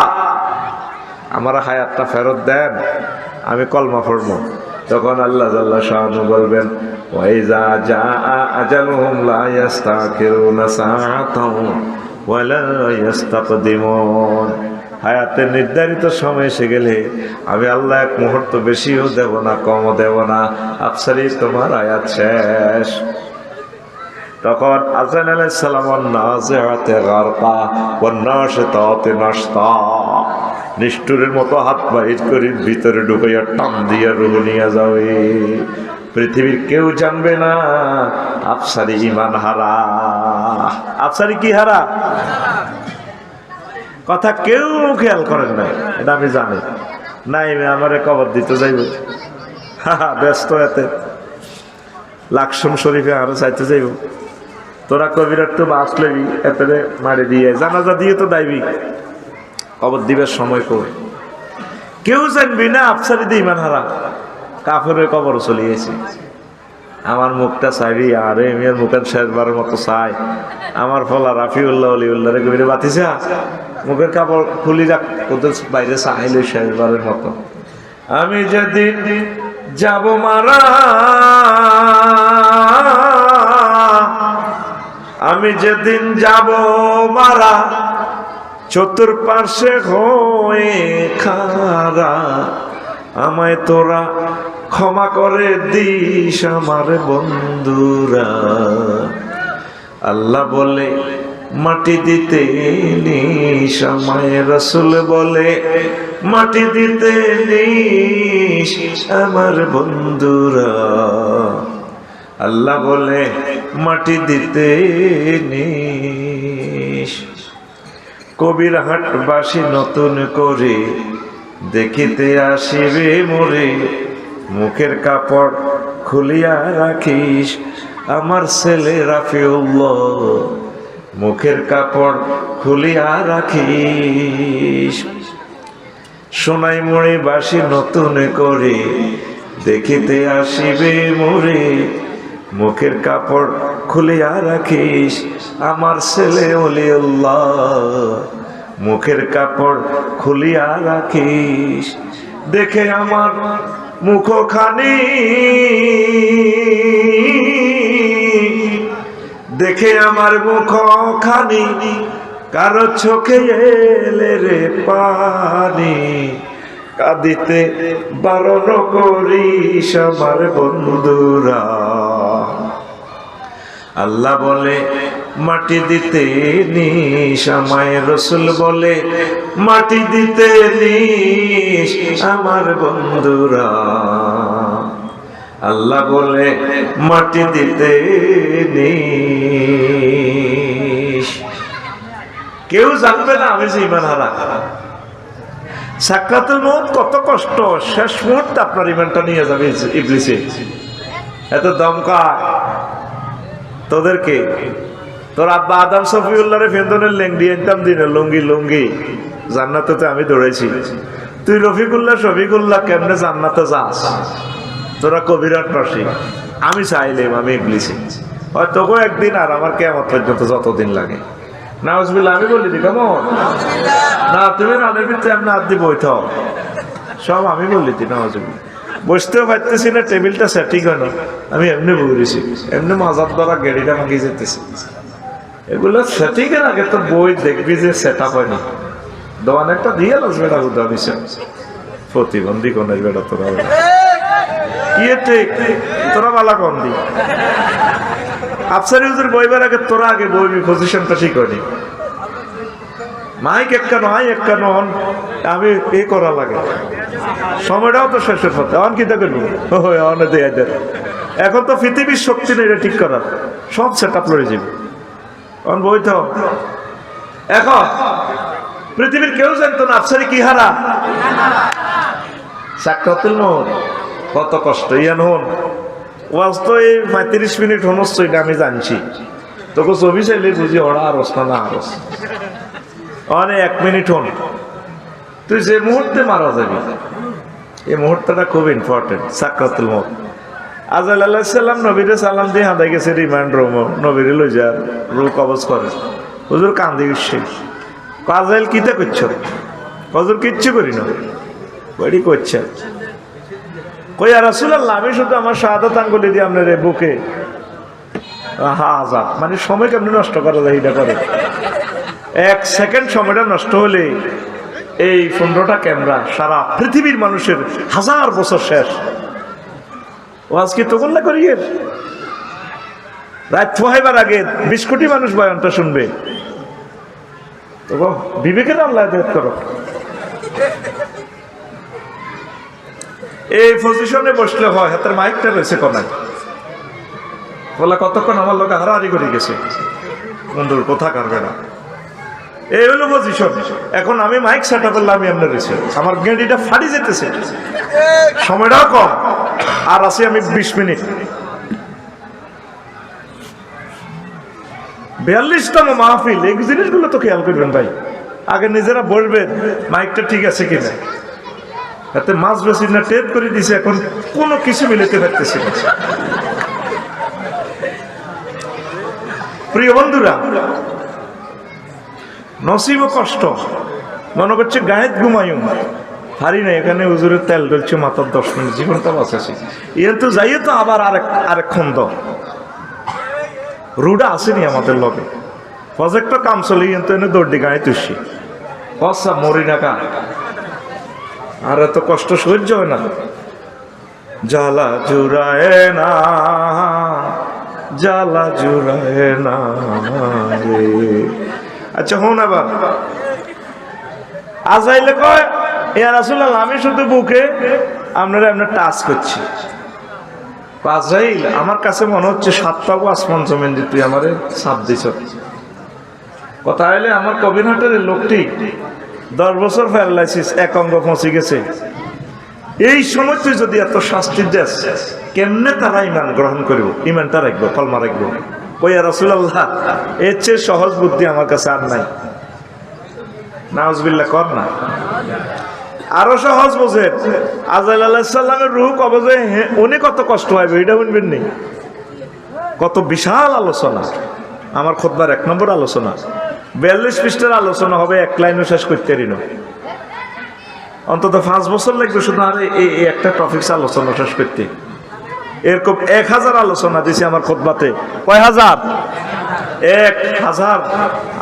আমার হায়াতটা ফেরত দেন, আমি কলমা পড়বো। তখন আল্লাহ জাল্লা শাআনু বলবেন ওয়াইজা জাআ আজালুহুম লা ইস্তাখিরুনা সাআতাও ওয়া লা ইস্তাকদিমুন। হায়াতের নির্ধারিত সময় এসে গেলে আমি আল্লাহ এক মুহূর্ত বেশিও দেব না, কমও দেব না। আফসারি তোমার আয়াত শেষ। তখন আজরাইল আলাইহিস সালাম নাযিআতে গারকা ওয়ান নাশিতাতে নাশতা, নিষ্ঠুরের মতো হাত বাহির করে ভিতরে ঢুকাইয়া টান দিয়া রুহ নিয়ে যাবে। পৃথিবীর কেউ জানবে না আফসারি ঈমান হারা। আফসারি কি হারা? কথা কেউ খেয়াল করেন না, এটা আমি জানি। নাই আমারে কবর দিতে যাইব, ব্যস্ত এতে লাকসম শরীফে আরো চাইতে যাইব। তোরা কবিরার তো বাস লেবি এতে মারি দিয়ে জানাজা দিয়ে তো দাইবি, কবর দিবার সময় কই কেউ জানবি না আফসারি দিয়ে ইমান হারা। কাফেরের কবর চলে গেছে। আমার মুখটা চাইবি, আরে মেয়ের মুখের শেষবারের মতো চাই। আমার ফলা রাফিউল্লাহ অলিউল্লাহ রে কবিরে বাতিছে, মুখের কাপড় খুলি রাখ, ওদের বাইরে চাইলে শেষবারের মতো। আমি যেদিন যাব মারা, আমি যেদিন যাব মারা, চতুর্পার্শ্বে হয়ে খারা, আমায় তোরা ক্ষমা করে দিস আমার বন্ধুরা। আল্লাহ বলে মাটি দিতে নিস আমায়, রাসূল বলে মাটি দিতে নিস আমার বন্ধুরা। আল্লাহ বলে মাটি দিতে নিস। কবির হাটবাসী নতুন করে দেখিতে আসিবে মোরে, মুখের কাপড় খুলিয়া রাখিস আমার ছেলে রাফিউল্লাহ, মুখের কাপড় খুলিয়া রাখিস। সোনাই মুড়ি বাসি নতুন করে দেখিতে আসিবে মোরে, মুখের কাপড় খুলিয়া রাখিস আমার ছেলে ওলিউল্লাহ, মুখের কাপড় খুলিয়া রাখিস। দেখে আমার মুখখানি, দেখে আমার মুখখানি, কারো চোখে এলে রে পানি, কাঁদিতে বারণ করিস আমার বন্ধুরা। আল্লাহ বলে মাটি দিতে নিস আমায়, রাসূল বলে মাটি দিতে নিস আমার বন্ধুরা। আল্লাহ বলে মাটি দিতে নিস। কেউ জানবে না আমি যে ঈমান হারা। সাকরাতুল মউত কত কষ্ট, শেষ মুহূর্তে আপনার ঈমানটা নিয়ে যাবে ইবলিসে। এত দমকা তোদেরকে। তোর আব্বা আদম সফিউল্লাহরে ফেন্দনের লেংডি এনতাম দিনে লুঙ্গি লুঙ্গি, জান্নাতে তো আমি দৌড়াইছি। তুই রফিকুল্লাহ শফিকুল্লাহ কেমনে জান্নাতে যাস? তোরা কবিরাট রসি, আমি চাইলাম আমি ইবলিসে। হয়তো একদিন আর আমার কিয়ামত পর্যন্ত যতদিন লাগে। নাউজুবিল্লাহ আমি বলি দি কেমন না, তুমি রানের ভিতরে এমনি হাত দিয়ে বইতে সব আমি বলি দি। নাউজুবিল্লাহ বসতেও পারতেছি না, টেবিলটা সেটিং হয় না, আমি এমনি বলেছি, এমনি মাজার দ্বারা গেড়িটা ভাঙিয়ে যেতেছি। এগুলো সেটিংয়ের আগে তো বই দেখবি যে সেট আপ হয় না। দোকান একটা দিয়ে আসবে না বুধ প্রতিবন্ধী কোনের বেড়া তোরা কি ঠিক তোরা বালা কম দি আফসারি হুজুর বইবার আগে তোরা আগে বইবি, পজিশনটা ঠিক হয়নি। মাইক একটা নয় একটা নন, আমি এ করা লাগে, সময়টাও তো শেষের পথে। অন কি দেখবেন অনে দেয় এখন তো পৃথিবীর শক্তি নেই এটা ঠিক করার, সব সেট আপ লড়ে যাবে। কারণ বই তো এখন পৃথিবীর কেউ জানতো না আফসারি কি হারা সাকরাতুল মউত কত কষ্ট। ইয়ান হন ওয়াজ তো এই 35 মিনিট হনস এটা আমি জানছি, তোকে ছবি চাইলে বুঝি ওরা আরস না আরস অনেক 1 মিনিট হন তুই যে মুহূর্তে মারা যাবি, এই মুহূর্তটা খুব ইম্পর্টেন্ট। সাকরাতুল মউত আজরাইল আলাইহিস সালাম নবীরে সালাম দিয়ে হাঁদাই গেছে রিমান্ড রুম, নবীরে লই যা রূহ কবজ করে। হুজুর কান্দি উঠছে, আজরাইল কিতা করছ? হুজুর কিচ্ছু করি না, বড়ি করছে। কই ইয়া রাসূলুল্লাহ আমি শুধু আমার শাহাদাত আঙ্গুলি দিয়ে আপনার বুকে হাজা, মানে সময় কেমনি নষ্ট করা যায় এটা করে। 1 সেকেন্ড সময়টা নষ্ট হলে এই 15টা ক্যামেরা সারা পৃথিবীর মানুষের 1000 বছর শেষ। ও আজকে তো বললা করি এর রাত পোহাইবার আগে 20 কোটি মানুষ বয়ানটা শুনবে। তো বিবেকের আল্লাহ হেদায়েত করো। এই পজিশনে বসলে হয়, হাতের মাইকটা রয়েছে কনায়, বলা কতক্ষণ আমার লোক হারাহারি করে গেছে বন্ধুর কথা কারবে না। এই হলো পজিশন। এখন আমি মাইক সেট আপ করলাম, আমি আপনার রয়েছে আমার গেঁডিটা ফাটি যেতেছে, সময়টাও কম, আর আছি আমি 20 মিনিট। 42তম মাহফিল, এই জিনিসগুলো তো খেয়াল করবেন ভাই। আগে নিজেরা বসবেন মাইকটা ঠিক আছে কিনা, এতে মাছ বেশি না টেপ করে দিছে, এখন কোনো কিছু মিলাতে পারতেছি না। প্রিয় বন্ধুরা, নসিব কষ্ট মনে করছে গায়েত ঘুমায়ুম হারি না, এখানে হুজুরের তেল ঢলছে মাত্র 10 মিনিট, জীবনটা বাঁচাছি। ইয়ে তো যাইয়ে তো আবার আরেক খন্দ রুডা আসেনি আমাদের লগে, প্রজেক্টর কাম চলে কিন্তু এনে দৌড়ি গায়ে তুসি বসা মরি না কা, আর এত কষ্ট সহ্য হয় না। জ্বালা জুড়ায় না, জ্বালা জুড়ায় না রে। আচ্ছা হন, আবার আজরাইলে কয় ইয়া রাসূলুল্লাহ আমি শুধু বুকে আপনারা টাচ করছি। আজরাইল আমার কাছে মনে হচ্ছে 7 পাবো আসমান জমিন দিয়ে তুই আমারে ছাপ দিছ। কথা হইলে আমার কবিনহাটের লোকটি 10 বছর প্যারালাইসিস, এক অঙ্গ পৌঁছে গেছে। এই সময় তুই যদি এত শাস্তি দেস, কেমনে তারা ইমান গ্রহণ করিব, ইমানটা রাখবো, কলমা রাখবো। কই ইয়া রাসূলুল্লাহ এর চেয়ে সহজ বুদ্ধি আমার কাছে আর নাই। নাউজুবিল্লাহ কর না, আরো সহজ বোঝে। আজরাইল আলাইহিস সালামের রূহ কবজে উনি কত কষ্ট হয় এটা শুনবেন নি? কত বিশাল আলোচনা, আমার খুতবার 1 নম্বর আলোচনা, 42 পৃষ্ঠার আলোচনা হবে, 1 লাইনও শেষ করতে পারি না। অন্তত 5 বছর লাগবে শুধু আর এই একটা টপিকস আলোচনা শেষ করতে। এরকম 1000 আলোচনা দিছি আমার খুতবাতে। কয় হাজার? 1000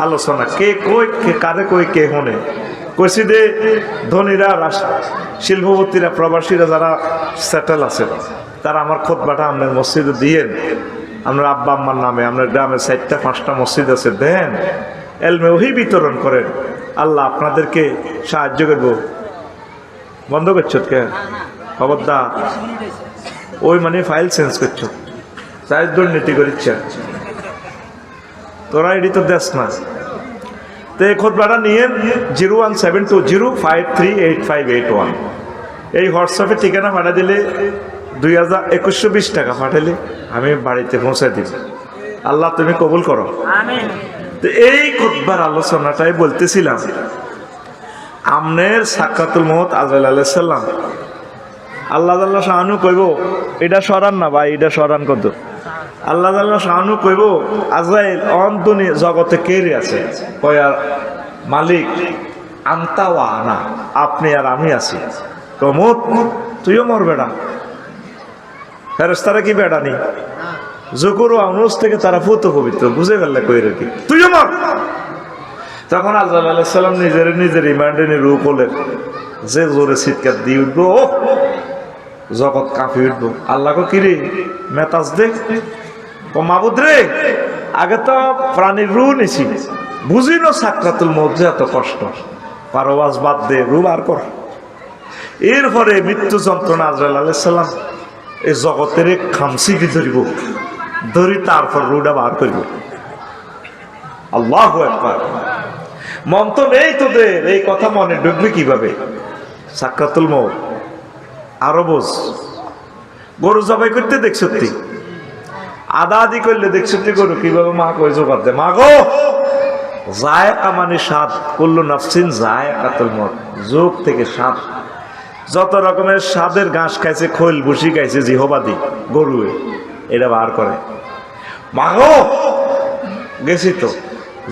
আলোচনা। কে কই, কে কারে কই, কে হনে কইছি দে। ধনীরা, শিল্পপতিরা, প্রবাসীরা যারা সেটেল আছে তারা আমার খুতবাটা আপনার মসজিদে দিয়েন, আপনার আব্বা আম্মার নামে, আপনার গ্রামে 4টা-5টা মসজিদ আছে, দেন এলমে ওহি বিতরণ করেন, আল্লাহ আপনাদেরকে সাহায্য করব। বন্ধ করছো কে? খবরদার, ওই মানে ফাইল চেঞ্জ করছো, চাই দুর্নীতি করিচ্ছে তোরা, এটি তো দেশ না। তো এই খুতবাটা নিয়ে 01720538581 এই হোয়াটসঅ্যাপে ঠিকানা পাঠা দিলে 2120 টাকা পাঠালে আমি বাড়িতে পৌঁছে দিব। আল্লাহ তুমি কবুল করো। তো এই খুতবার আলোচনাটাই বলতেছিলাম, আমনের সাকরাতুল মউত আজরাইল আলাইহিস সালাম, আল্লাহ তাআলা শাহানু কইব এটা সরান না ভাই, এটা সরান কত। আল্লাহ তাআলা শাহানু কইব আজরাইল অন্তনি জগতে কে রে আছে? কয় আর মালিক আনতা ওয়া আনা, আপনি আর আমি আছি। কমত তুইও মর বেড়া, ফেরেশতারা কি বেড়া নি? জকুর ও আনুস থেকে তারা পুত পবিত্র, বুঝে ফেললে কই রে কি তুইও মর। তখন আজরাইল আলাইহিস সালাম নিজের ইমানে রূপ হলেন, যে জোরে চিৎকার দিয়ে উঠবো, ও জগৎ কাঁপি উঠবো। আল্লাহকে কিরে মেতাজ দে, ও মাবুদ রে, আগে তো প্রাণীর রূহ নিছি, বুঝি না সাকরাতুল মউত যে এত কষ্ট, পারওয়াজ বাদ দে, রূহ বার কর। এরপরে মৃত্যু যন্ত্রণা আজরাইল আলাইহিস সালাম এই জগতের খামসি দি ধরিব, ধরি তারপর রুডা বার করিব। আল্লাহু আকবার। মন তো নেই তোদের, এই কথা মনে ঢুকবে কিভাবে? সাকরাতুল মউত আরো বোঝ। গরু জবাই করতে দেখছ তুই, আদা আদি করলে দেখছ তুই গরু কিভাবে মা কই জোগাড় দে, মা গো জায়কা মানে স্বাদ, কুল্লু নাফসিন জায়কাতুল মউত, যোগ থেকে স্বাদ। যত রকমের স্বাদের ঘাস খাইছে, খৈল ভুসি খাইছে জিহবাদি গরু, এটা বার করে। মা গো গেছি তো,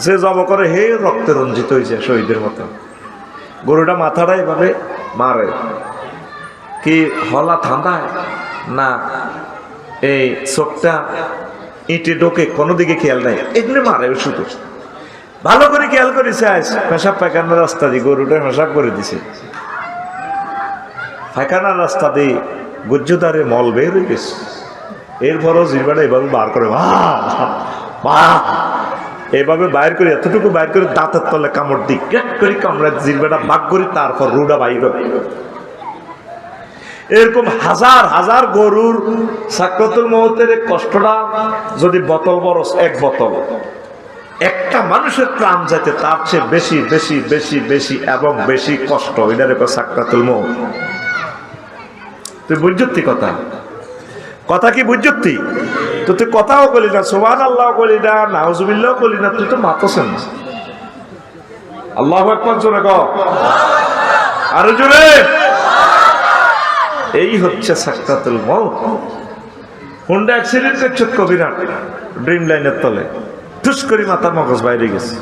যে জব করে হে রক্তে রঞ্জিত হয়েছে শহীদের মতো। গরুটা মাথাটা এভাবে মারে, কি হলা ঠান্ডায় না এই চোখটা ইটে ঢোকে, কোনো দিকে খেয়াল নাই, এগুলো মারে শুধু। ভালো করে খেয়াল করেছে, আজ পেশাব পায়খানার রাস্তা দিয়ে গরুটা পেশাব করে দিছে, পায়খানার রাস্তা দিয়ে গুজ্জুদারে মল বের হয়ে গেছে। এরপরও জিরবাটা এভাবে বার করে, এভাবে বাইর করে, এতটুকু বাইর করে দাঁতের তলে কামড় দিই, ক্যাট করি কামড়া জিরবাটা বাক করি, তারপর রুডা বাইর হবে। এরকম হাজার হাজার গরুর সাকরাতুল মউতের কষ্টটা যদি বোতল বরস, এক বোতল, একটা মানুষের প্রাণ যাইতে তার চেয়ে বেশি বেশি বেশি বেশি এবং বেশি কষ্ট, এটার সাকরাতুল মউত। তুই বুঝতি কথা, কথা কি বুঝতি? তো তুই কথাও বলি না, সুবহানাল্লাহ বলি না, নাউজুবিল্লাহ বলি না, তুই তো মাতছেন। আল্লাহু আকবার জোরে কও, আরো জোরে। এই হচ্ছে সাকরাতুল মউত। হুন্ডা অ্যাক্সিডেন্ট করছে কবিরা ড্রিম লাইনের তলে, টুস করে মাথার মগজ বাইরে গেছে,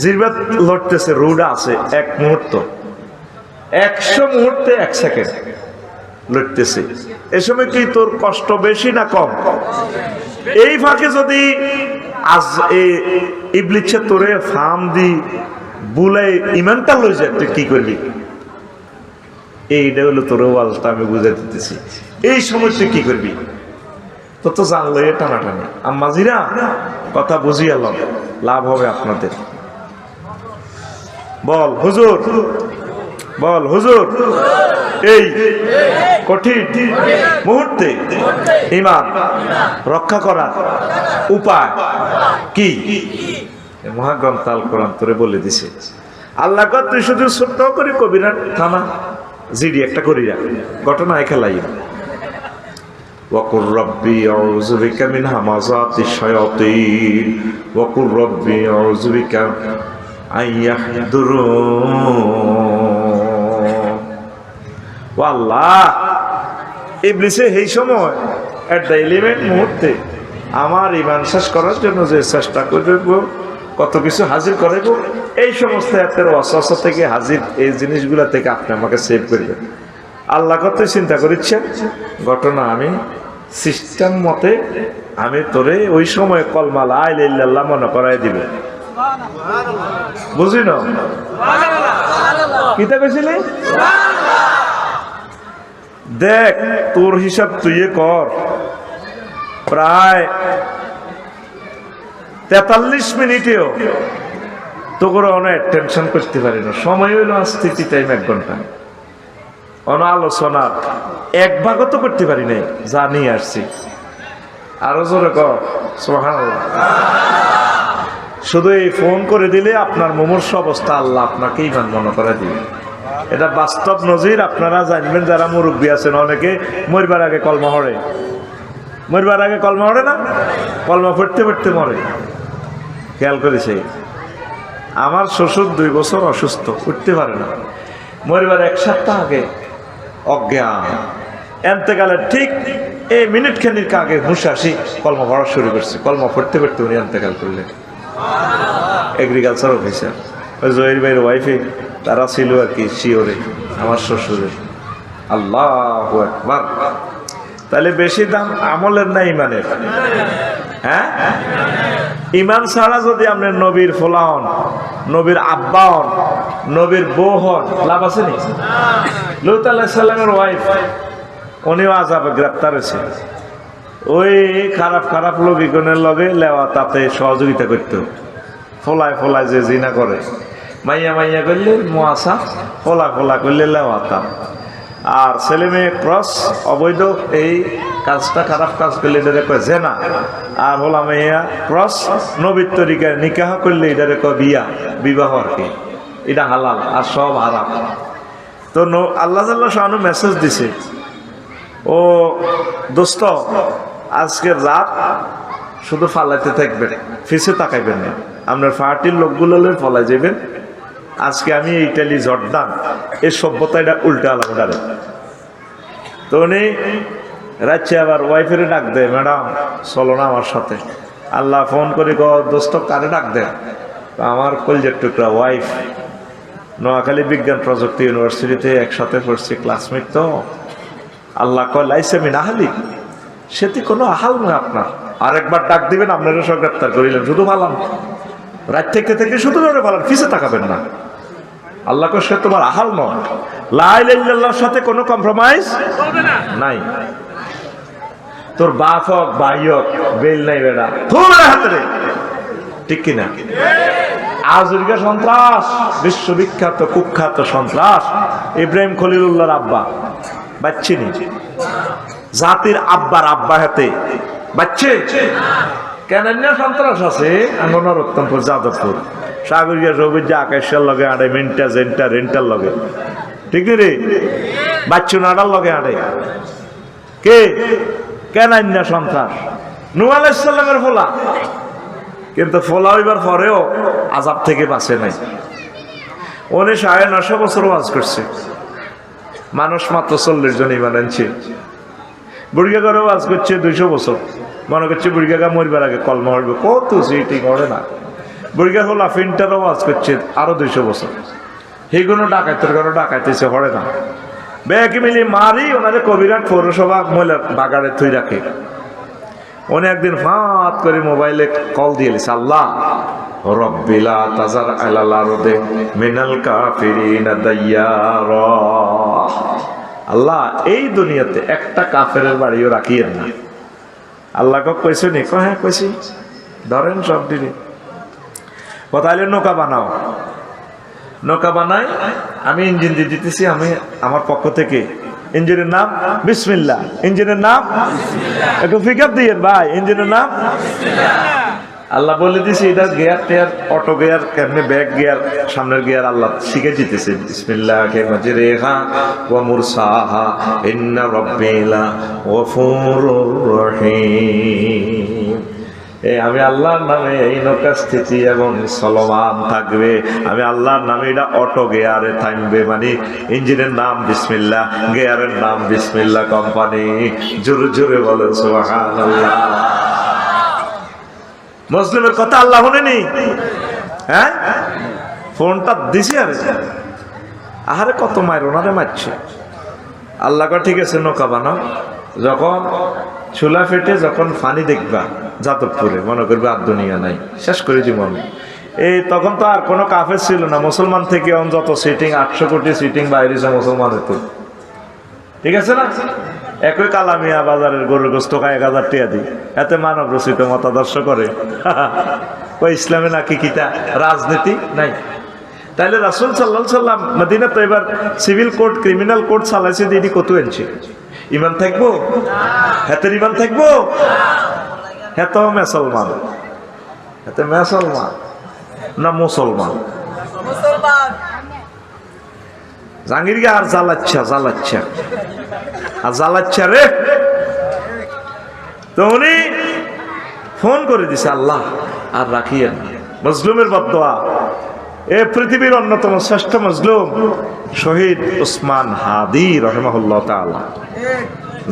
জিরবাত লড়তেছে, রুডা আছে, এক মুহূর্ত, 100 মুহূর্তে 1 সেকেন্ড লড়তেছে। এ সময় কি তোর কষ্ট বেশি না কম? এই ফাঁকে যদি আজ ইবলিসে তোরে ফার্ম দি বুলাই ইমানটা লই যায়, তুই কি করবি? এইটা হলো তোর ওয়াজটা আমি বুঝাই দিতেছি। এই সময় তুই কি করবি? তো তো জানলো এ টানাটানি। আম্মাজিরা কথা বুঝি এলাম, লাভ হবে আপনাদের। বল হুজুর, বল হুজুর, এই কঠিন মুহূর্তে ঈমান রক্ষা করার উপায় কি? মহাগ্রন্থ আল কোরআন তোরে বলে দিছে। আল্লাহ কর তুই শুধু ছোট্ট করে কবিরা থানা জিডি একটা করি রাখ, ঘটনা খেলাই। ওয়াকুর রব্বি আউযু বিকা মিন হামাযাতিশ শায়াতিন ওয়াকুর রব্বি আউযু বিকা আইয়াহদুরুন। ও আল্লাহ, ইবলিসে এই সময় একটা এলিমেন্ট মুহূর্তে আমার ঈমান শেষ করার জন্য যে চেষ্টা করব, কত কিছু হাজির করব, এই সমস্ত এতের ওয়াসওয়াসা থেকে, হাজির এই জিনিসগুলা থেকে আপনি আমাকে সেভ করবেন। আল্লাহ কত চিন্তা করিচ্ছেন ঘটনা, আমি সিস্টেম মতে আমি তোরে ওই সময় কলমা লা ইলাহা ইল্লাল্লাহ মনে করাই দিব। বুঝি না কিতা কইছিলি? দেখ তোর হিসাব তুই কর, প্রায় 43 মিনিটেও তো করে অনেক টেনশন করতে পারি না। সময় হইল স্থিতি টাইম 1 ঘন্টা, অন আলোচনার 1 ভাগও তো করতে পারি নাই, যা নিয়ে আসছি। আরো জোরে কর সুবহানাল্লাহ। শুধু এই ফোন করে দিলে আপনার মুমূর্ষ অবস্থা আল্লাহ আপনাকে ঈমান মনে করে দিবে। এটা বাস্তব নজির, আপনারা জানবেন যারা মুরব্বী আছেন। অনেকে মরবার আগে কলমা পড়ে, মরবার আগে কলমা পড়ে না, কলমা পড়তে পড়তে মরে। খেয়াল করেছে, আমার শ্বশুর 2 বছর অসুস্থ, উঠতে পারে না, মরবার 1 সপ্তাহ আগে অজ্ঞান, এন্তেকালের ঠিক এই মিনিট খানিক আগে হুঁশ আসি কলমা পড়া শুরু করছে। কলমা পড়তে পড়তে উনি এন্তেকাল করলেন। এগ্রিকালচার অফিসার, ওই জহির ভাইয়ের ওয়াইফে তারা ছিল আর কি শিওরে, আমার শ্বশুরের। আল্লাহু আকবার। তাহলে বেশি দাম আমলের না ইমানের? হ্যাঁ, ইমান ছাড়া যদি আপনি নবীর ফোলা হন, নবীর আব্বা হন, নবীর বউ হন, লাভ আছে নি? লূত আলাইহিস সালামের ওয়াইফ, উনিও আযাবে গ্রেপ্তার হয়েছে। ওই খারাপ খারাপ লোকজনের লগে লেওয়া তাতে সহযোগিতা করতো। ফোলায় ফোলায় যে জিনা করে, মাইয়া মাইয়া করলে মোয়াশা, ফোলা ফোলা করলে লেওয়াতা। আর ছেলে মেয়ে ক্রস অবৈধ এই কাজটা খারাপ কাজ করলে এটারে কয় জেনা, আর হলাম মেয়া ক্রস নবীর তরিকায় নিকাহ করলে এটারে কয় বিয়া, বিবাহ আর কি, এটা হালাল আর সব হারাম। তো আল্লাহ শানু মেসেজ দিছে, ও দোস্ত আজকের রাত শুধু ফালাইতে থাকবেন, ফিসে তাকাইবেন না, আপনার পার্টির লোকগুলো ফলাই যাবেন। আজকে আমি ইটালি জর্দান এই সভ্যতা এটা উল্টে আলাম ডারে। তো উনি রাত্রে আবার ওয়াইফের ডাক দেয়, ম্যাডাম চলো না আমার সাথে। আল্লাহ ফোন করে দোস্ত কারে ডাক দেয়, আমার কলজের টুকরা ওয়াইফ, নোয়াখালী বিজ্ঞান প্রযুক্তি ইউনিভার্সিটিতে একসাথে পড়ছি, ক্লাসমেট। তো আল্লাহ কয় লাইসে মিন আহলি, সেটি কোনো আহাল নয় আপনার, আরেকবার ডাক দিবেন আপনারা সব গ্রেপ্তার করিলেন, শুধু ভালান রাত থেকে থেকে শুধু ধরে ভালান, ফিসে তাকাবেন না। আল্লাহ কয় সে তোমার আহাল নয়, লা ইলাহা ইল্লাল্লাহর সাথে কোনো কম্প্রোমাইজ নাই। তোর বাপ হোক ভাই হোক বেল নাই বেড়া তোমার হাতে, ঠিক কিনা? আজরিকা সন্ত্রাস, বিশ্ববিখ্যাত কুখ্যাত সন্ত্রাস ইব্রাহিম খলিলুল্লাহর আব্বা বাচ্চিনি, জাতির আব্বার আব্বা হাতে বাচ্চে কেন সন্ত্রাস আছে আঙ্গনার উত্তমপুর যাদবপুর সাগরিয়া সবুজ আকাশের লগে আড়ে মিনটা জেনটা রেন্টার লগে, ঠিক রে? বাচ্চু নাড়ার লগে আড়ে কে কেন সন্ত্রাস? নূহ আলাইহিস সালামের ফোলা, কিন্তু ফোলা হইবার পরেও আযাব থেকে বাঁচে নাই। উনি 950 বছর ওয়াজ করছে, মানুষ মাত্র 40 জন ইমান আনছে। বুড়িগা করে ওয়াজ করছে 200 বছর, মনে করছে বুড়িগা মরবার আগে কলমা হইবে, কত সেটি করে না। বুড়িগা হল ফিন্টারও ওয়াজ করছে আরো 200 বছর, সেইগুলো ডাকাইতের ঘরে ডাকাইতেছে হরে না। ব্যাগ মিলি মারি ওনারে কবিরাট পৌরসভা মহিলার বাগারে থুই রাখে। উনি একদিন ফাঁত করে মোবাইলে কল দিয়ে লিছে, আল্লাহ রব্বিলা তাজার আলাল আরদে মিনাল কাফিরিনা দাইয়ারা, আল্লাহ এই দুনিয়াতে একটা কাফেরের বাড়িও রাখিয়েন না। আল্লাহ কইছে নি? হ্যাঁ কইছি, ধরেন সব দিনে তাহলে নৌকা বানাও। নৌকা বানাই, আমি ইঞ্জিন দিয়ে দিতেছি, আমি আমার পক্ষ থেকে ইঞ্জিনের নাম বিসমিল্লাহ, ইঞ্জিনের নাম একটু পিকআপ দিয়েন ভাই, ইঞ্জিনের নাম আল্লাহ বলে দিছি। এটা গিয়ার টেয়ার অটো গিয়ার কেমনে ব্যাক গিয়ার সামনের গিয়ার আল্লাহ শিখে দিতেছে। বিসমিল্লাহি মাজরিহা ওয়া মুরসাহা ইন্না রাব্বিলা গফুরুর রহিম। আমি আল্লাহর নামে এই নৌকা স্থিতি এবং চলমান থাকবে, আমি আল্লাহর নামে এটা অটো গিয়ারে থাকবে, মানে ইঞ্জিনের নাম বিসমিল্লাহ, গিয়ারের নাম বিসমিল্লাহ কোম্পানি। জোরে জোরে বলেন সুবহানাল্লাহ। মুসলিমের কথা আল্লাহ শুনেনি? হ্যাঁ, ফোনটা দিছি আরে আহারে কত মায়ের ওনারে মারছে। আল্লাহ কয় ঠিক আছে নৌকা বানাও, যখন চুলা ফেটে যখন পানি দেখবা যাদবপুরে, মনে করবে আর দুনিয়া নাই, শেষ করে জীবন। এই তখন তো আর কোনো কাফের ছিল না, মুসলমান থেকে যত সিটিং 800 কোটি সিটিং বাইরেছে মুসলমান হতো, ঠিক আছে না? একই কালামিয়া বাজারের গরুর গোস্ত খায় 1000 টাকা দিই, এতে মানব রচিত মতাদর্শ করে। ওই ইসলামে নাকি কিতা রাজনীতি নাই? তাইলে রাসূল সাল্লাল্লাহু আলাইহি সাল্লাম মদিনা তো এবার সিভিল কোড ক্রিমিনাল কোড চালাইছে, দিদি কত আনছে? ইমান থাকবো? হাতের ইমান থাকবো? হেত মুসলমান, হেতে মুসলমান না মুসলমান? জাঙ্গিরকে আর জ্বালাচ্ছা জ্বালাচ্ছা আর জ্বালাচ্ছা রে। তো উনি ফোন করে দিছে, আল্লাহ আর রাখিয়েন মজলুমের বদদোয়া। এ পৃথিবীর অন্যতম শ্রেষ্ঠ মজলুম শহীদ ওসমান হাদি রাহিমাহুল্লাহ তাআলা,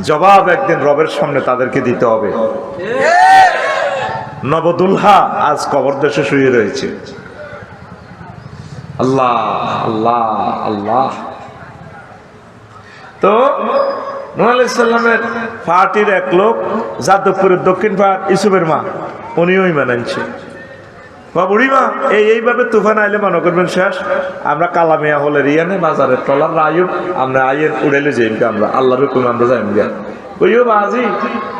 জবাব একদিন রবের সামনে তাদেরকে দিতে হবে। নবদুলহা আজ কবর দেশে শুয়ে রয়েছে। আল্লাহ আল্লাহ আল্লাহ। তো নূহ আলাইহিস সালামের পার্টির এক লোক যাদবপুরের দক্ষিণ পাড় ইসুফের মা, উনিও ঈমান আনছে। বুড়িমা এইভাবে তুফান আইলে মনে করবেন শেষ। আমরা কালামিয়া হলে রিয়ানে বাজারের টলার রায়ুব আমরা আইয়ের উড়াইলে যাই, আমরা আল্লাহর হুকুম আমরা যাই গা। ওইও বাজি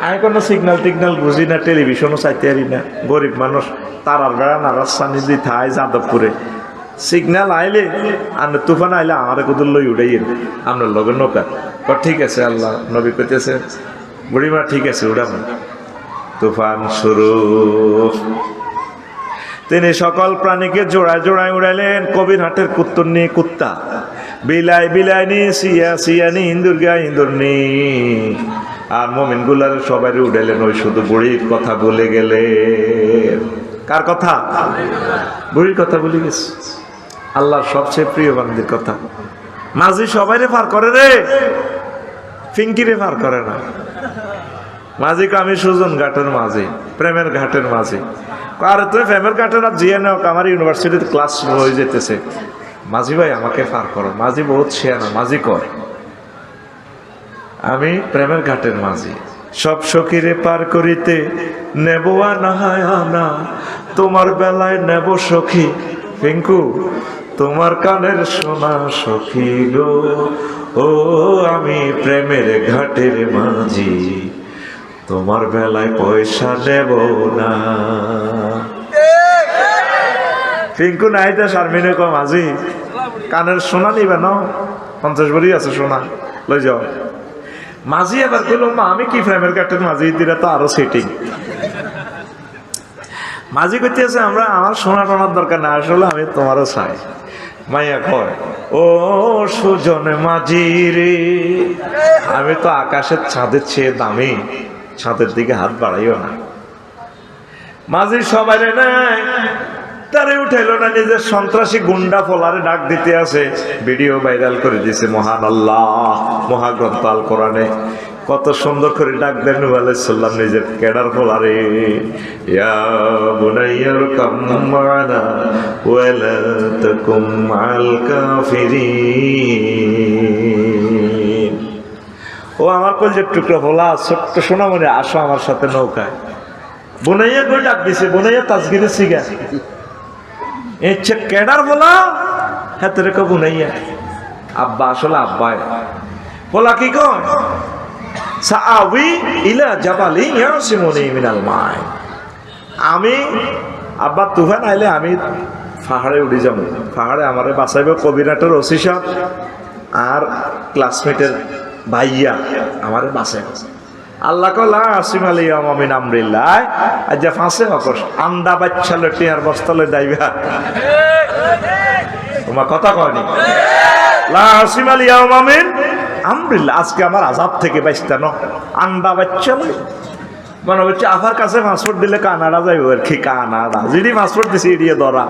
আমি কোনো সিগন্যাল টিগনাল বুঝি না, টেলিভিশনও চাইতে পারি না, গরিব মানুষ। তারার বেড়া নারাজ সানি দি থাই যাদবপুরে সিগন্যাল আইলে আর তুফান আইলে আমার কুদুর লই উড়াই আপনার লগের নৌকা ঠিক আছে আল্লাহ নবী কইতেছে বুড়িমা ঠিক আছে উড়াবো। তুফান শুরু। তিনি সকল প্রাণীকে জোড়ায় জোড়ায় উড়াইলেন। কবির হাটের কুত্তর নিয়ে কুত্তা, বিলাই বিলাই নি, সিয়া সিয়া নি, ইন্দুর গা ইন্দুর নি। আর মোমিন গুলার সবাই উড়াইলেন। ওই শুধু বুড়ির কথা বলে গেলে। কার কথা? বুড়ির কথা বলে গেছে। আল্লাহর সবচেয়ে প্রিয় বান্দির কথা। মাঝি সবাইরে পার করে রে, ফিঙ্কিরে পার করে না। মাঝিকে আমি সুজন ঘাটের মাঝি, প্রেমের ঘাটের মাঝি। আর তুমি প্রেমের ঘাটের আর জিয়ে নাও, আমার ইউনিভার্সিটিতে ক্লাস হয়ে যেতেছে। মাঝি ভাই আমাকে পার করো। মাঝি বহুত শেয়ানা, মাঝি কর। আমি প্রেমের ঘাটের মাঝি। সব সখীরে পার করিতে নেব আনা, তোমার বেলায় নেব সখী পিঙ্কু, তোমার কানের সোনা সখী গো। ও আমি প্রেমের ঘাটের মাঝি, তোমার বেলায় পয়সা নেব না। পিঙ্কু নাই তো শারমিনে কো মাঝি কানের সোনা নিবে না, 50 ভরি আছে সোনা, লই যাও। মাঝি এবার কইল মা আমি কি প্রেমের ঘাটের মাঝি, দিলে তো আরো সেটিং। মাঝি করতে আছে আমরা আমার সোনা টোনার দরকার না, আসলে আমি তোমারও চাই। মাইয়া কয় ও সুজন মাঝি রে, আমি তো আকাশের ছাদের চেয়ে দামি, ছাদের দিকে হাত বাড়াইও না। মাঝি সবাই রে নাই, তারে উঠাইলো না, নিজের সন্ত্রাসী গুন্ডা ফলারে ডাক দিতে আছে। ভিডিও ভাইরাল করে দিছে মহান আল্লাহ মহাগ্রন্থ আল কোরআনে। কত সুন্দর করে ডাক দেন নূহ আলাইহিস সালাম নিজের কেডার ফলারে। ইয়া বুনাইয়ার কাম মা'না ওয়ালা তাকুম মা'আল কাফিরিন। ও আমার কলজের টুকরা ফলা, ছোট্ট সোনামণি, আসো আমার সাথে নৌকায়। বুনাইয়া করে ডাক দিছে, বুনাইয়া তাসগিরে সিগা ইচ্ছে কেডার বলা, হ্যাঁ তোরে কবু নাইয়া আব্বা, আসলে আব্বাই বলা কি কয় সাআবি ইলা জাবালি ইয়াসিমুনি মিনাল মাই। আমি আব্বা তুফান আইলে আমি পাহাড়ে উঠে যাব, পাহাড়ে আমারে বাঁচাইবে কবিরাটের ওসি সাহেব আর ক্লাসমেটের ভাইয়া আমারে বাঁচাইবে। আল্লাহ কলা আসিম আলিয়াম আমিন আমরিল্লাহ। আজ যে ফাঁসে অকস আন্ডা বাচ্চা লটি আর বস্তালে দাইবা, তোমার কথা কয়নি। লা আসিম আলিয়াম আমিন আমরিল্লাহ, আজকে আমার আযাব থেকে বাঁচতানো আন্ডা বাচ্চা লই। মনে হচ্ছে আফার কাছে পাসপোর্ট দিলে কানাডা যাইব আর কি, কানাডা যিনি পাসপোর্ট দিছে এড়িয়ে ধরা।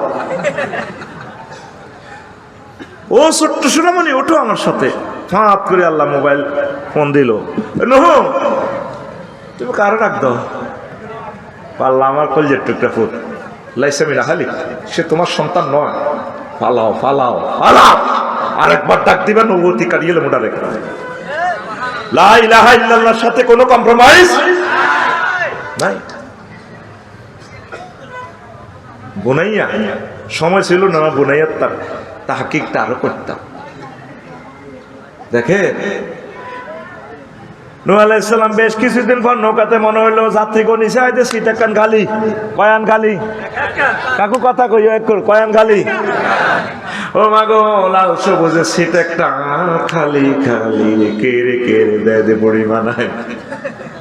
ও ছোট্ট সোনামণি ওঠো আমার সাথে। ফাঁত করে আল্লাহ মোবাইল ফোন দিল, নহ তুমি কারো ডাক দাও। পাল্লা আমার কলজের টুকরা ফুট লাইসামিনা খালি, সে তোমার সন্তান নয়, ফালাও ফালাও ফালাও। আরেকবার ডাক দিবেন নবতী কাটিয়ে মোটা রেখে। লা ইলাহা ইল্লাল্লাহর সাথে কোনো কম্প্রোমাইজ নাই। বুনাইয়া সময় ছিল না, বুনাইয়ার তার তাহকিকটা আরো করতাম। দেখে নূহ আলাইহিস সালাম বেশ কিছুদিন পর নৌকাতে মনে হইলো যাত্রীগণ নিচে আইতে সিট একখান খালি, কয়ান খালি। কাকু কথা কইও এক কয়ান খালি। ও মাগো লাল সবুজের সিট একটা খালি খালি, কেড়ে কেড়ে দেয় দে বড়ি মানায়।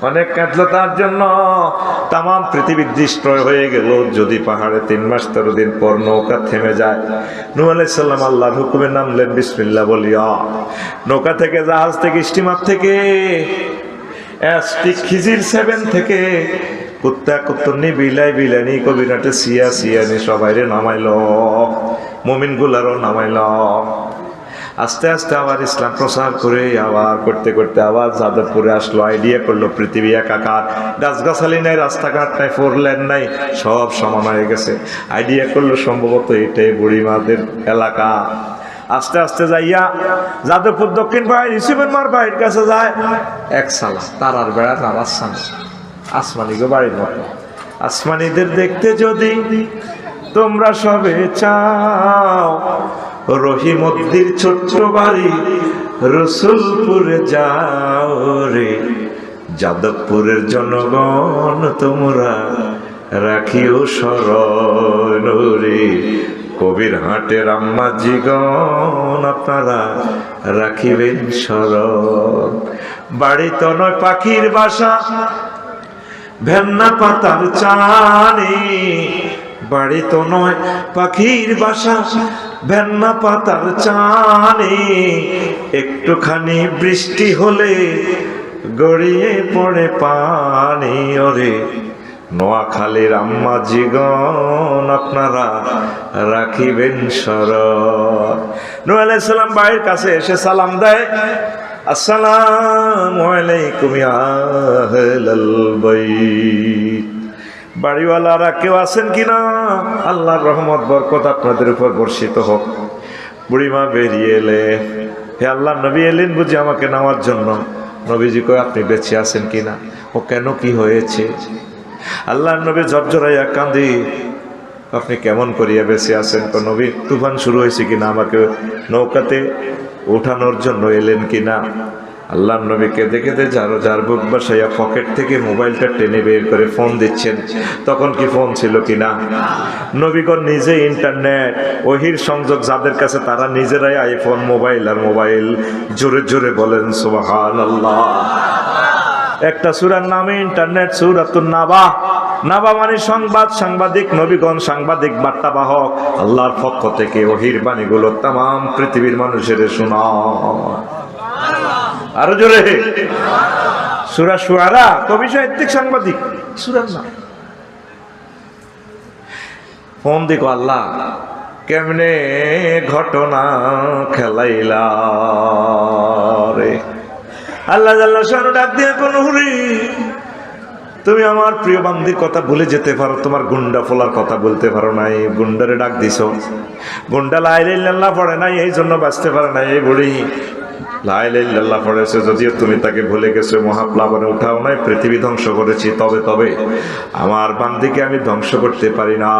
অনেক কাঁদলো তার জন্য, তাম পৃথিবী ডিস্ট্রয় হয়ে গেল। যদি পাহাড়ে 3 মাস 13 দিন পর নৌকা থেমে যায়, নূহ আলাইহিস সালাম আল্লাহর হুকুমে নামলেন বিসমিল্লাহ বলিয়া। নৌকা থেকে, জাহাজ থেকে, স্টিমার থেকে, খিজির 7 থেকে কুত্তা কুত্তনি বিলাই বিলানি কবিরাটে সিয়া সিয়ানি সবাইরে নামাইল, মুমিন গুলারও নামাইল। আস্তে আস্তে আবার ইসলাম প্রচার করে আবার করতে করতে আবার যাদবপুরে আসলো। আইডিয়া করলো পৃথিবী একাকার, গাছগাছালি নাই, রাস্তাঘাট নাই, 4 লেন নাই, সব সমান হয়ে গেছে। আইডিয়া করলো সম্ভবত এটাই বুড়িমাদের এলাকা। আস্তে আস্তে যাইয়া যাদবপুর দক্ষিণ ভাই রিসিভের মার বাড়ির কাছে যায়। এক সালা তারার বেড়া নামাজ সামনে আসমানি গো বাড়ির মতো। আসমানিদের দেখতে যদি তোমরা সবে চাও, রহিমদ্দির ছোট্ট বাড়ি রসুলপুরে যাও রে। যাদবপুরের জনগণ তোমরা রাখিও স্মরণ রে। কবির হাটের আম্মা জীগণ আপনারা রাখিবেন স্মরণ। বাড়ি তো নয় পাখির বাসা, ভেন্না পাতার চানে, বাড়ি তো নয় পাখির বাসা, ভেন্না পাতার চানে, একটুখানি বৃষ্টি হলে গড়িয়ে পড়ে পানি। ওরে নোয়াখালীর আম্মা জীগণ আপনারা রাখিবেন স্মরণ। নূহ আলাইহিস সালাম বাড়ির কাছে এসে সালাম দেয়, আসসালামু আলাইকুম ইয়া আহলাল বাইত। বাড়িওয়ালারা কেউ আছেন কিনা? আল্লাহর রহমত বরকত আপনাদের উপর বর্ষিত হোক। বুড়িমা বেরিয়ে এলে, হে আল্লাহর নবী এলেন বুঝি আমাকে নেওয়ার জন্য? নবীজি কয় আপনি বেঁচে আছেন কিনা? ও কেন, কি হয়েছে? আল্লাহর নবী ঝরঝরাইয়া কাঁদি, আপনি কেমন করিয়া বেঁচে আছেন? তো নবী তুফান শুরু হয়েছে কিনা, আমাকে নৌকাতে উঠানোর জন্য এলেন কিনা? আল্লাহর নবী কেঁদে কেঁদে যার বুক বাসাইয়া পকেট থেকে মোবাইলটা টেনে বের করে ফোন দিচ্ছেন। তখন কি ফোন ছিল কিনা? নবীগণ নিজে ইন্টারনেট ওহির সংযোগ যাদের কাছে, তারা নিজেরাই আইফোন মোবাইল আর মোবাইল। জোরে জোরে বলেন সুবহানাল্লাহ। একটা সূরার নামে ইন্টারনেট, সূরাতুন নাবা। নাবা মানে সংবাদ, সাংবাদিক। নবীগণ সাংবাদিক, বার্তাবাহক। আল্লাহর পক্ষ থেকে ওহির বাণীগুলো তাম পৃথিবীর মানুষের শোনায়। আরো জোরে। সূরা শুআরা, কবি সাহিত্যিক সাংবাদিক, সূরার নাম। ফোন দিকো আল্লাহ কেমনে ঘটনা খেলাইলা রে। আল্লাহ জাল্লা শানু ডাক দিয়ে কোন হুরি, তুমি আমার প্রিয় বান্দির কথা ভুলে যেতে পারো, তোমার গুন্ডা ফোলার কথা বলতে পারো নাই। গুন্ডারে ডাক দিছো, গুন্ডা লা ইলাহা ইল্লাল্লাহ পড়ে নাই, এই জন্য বাঁচতে পারে নাই। এই বুড়ি লা ইলাহা ইল্লাল্লাহ পড়েছে, যদিও তুমি তাকে ভুলে গেছো, মহাপ্লাবনে উঠাও নাই, পৃথিবী ধ্বংস করেছি। তবে আমার বান্দিকে আমি ধ্বংস করতে পারি না।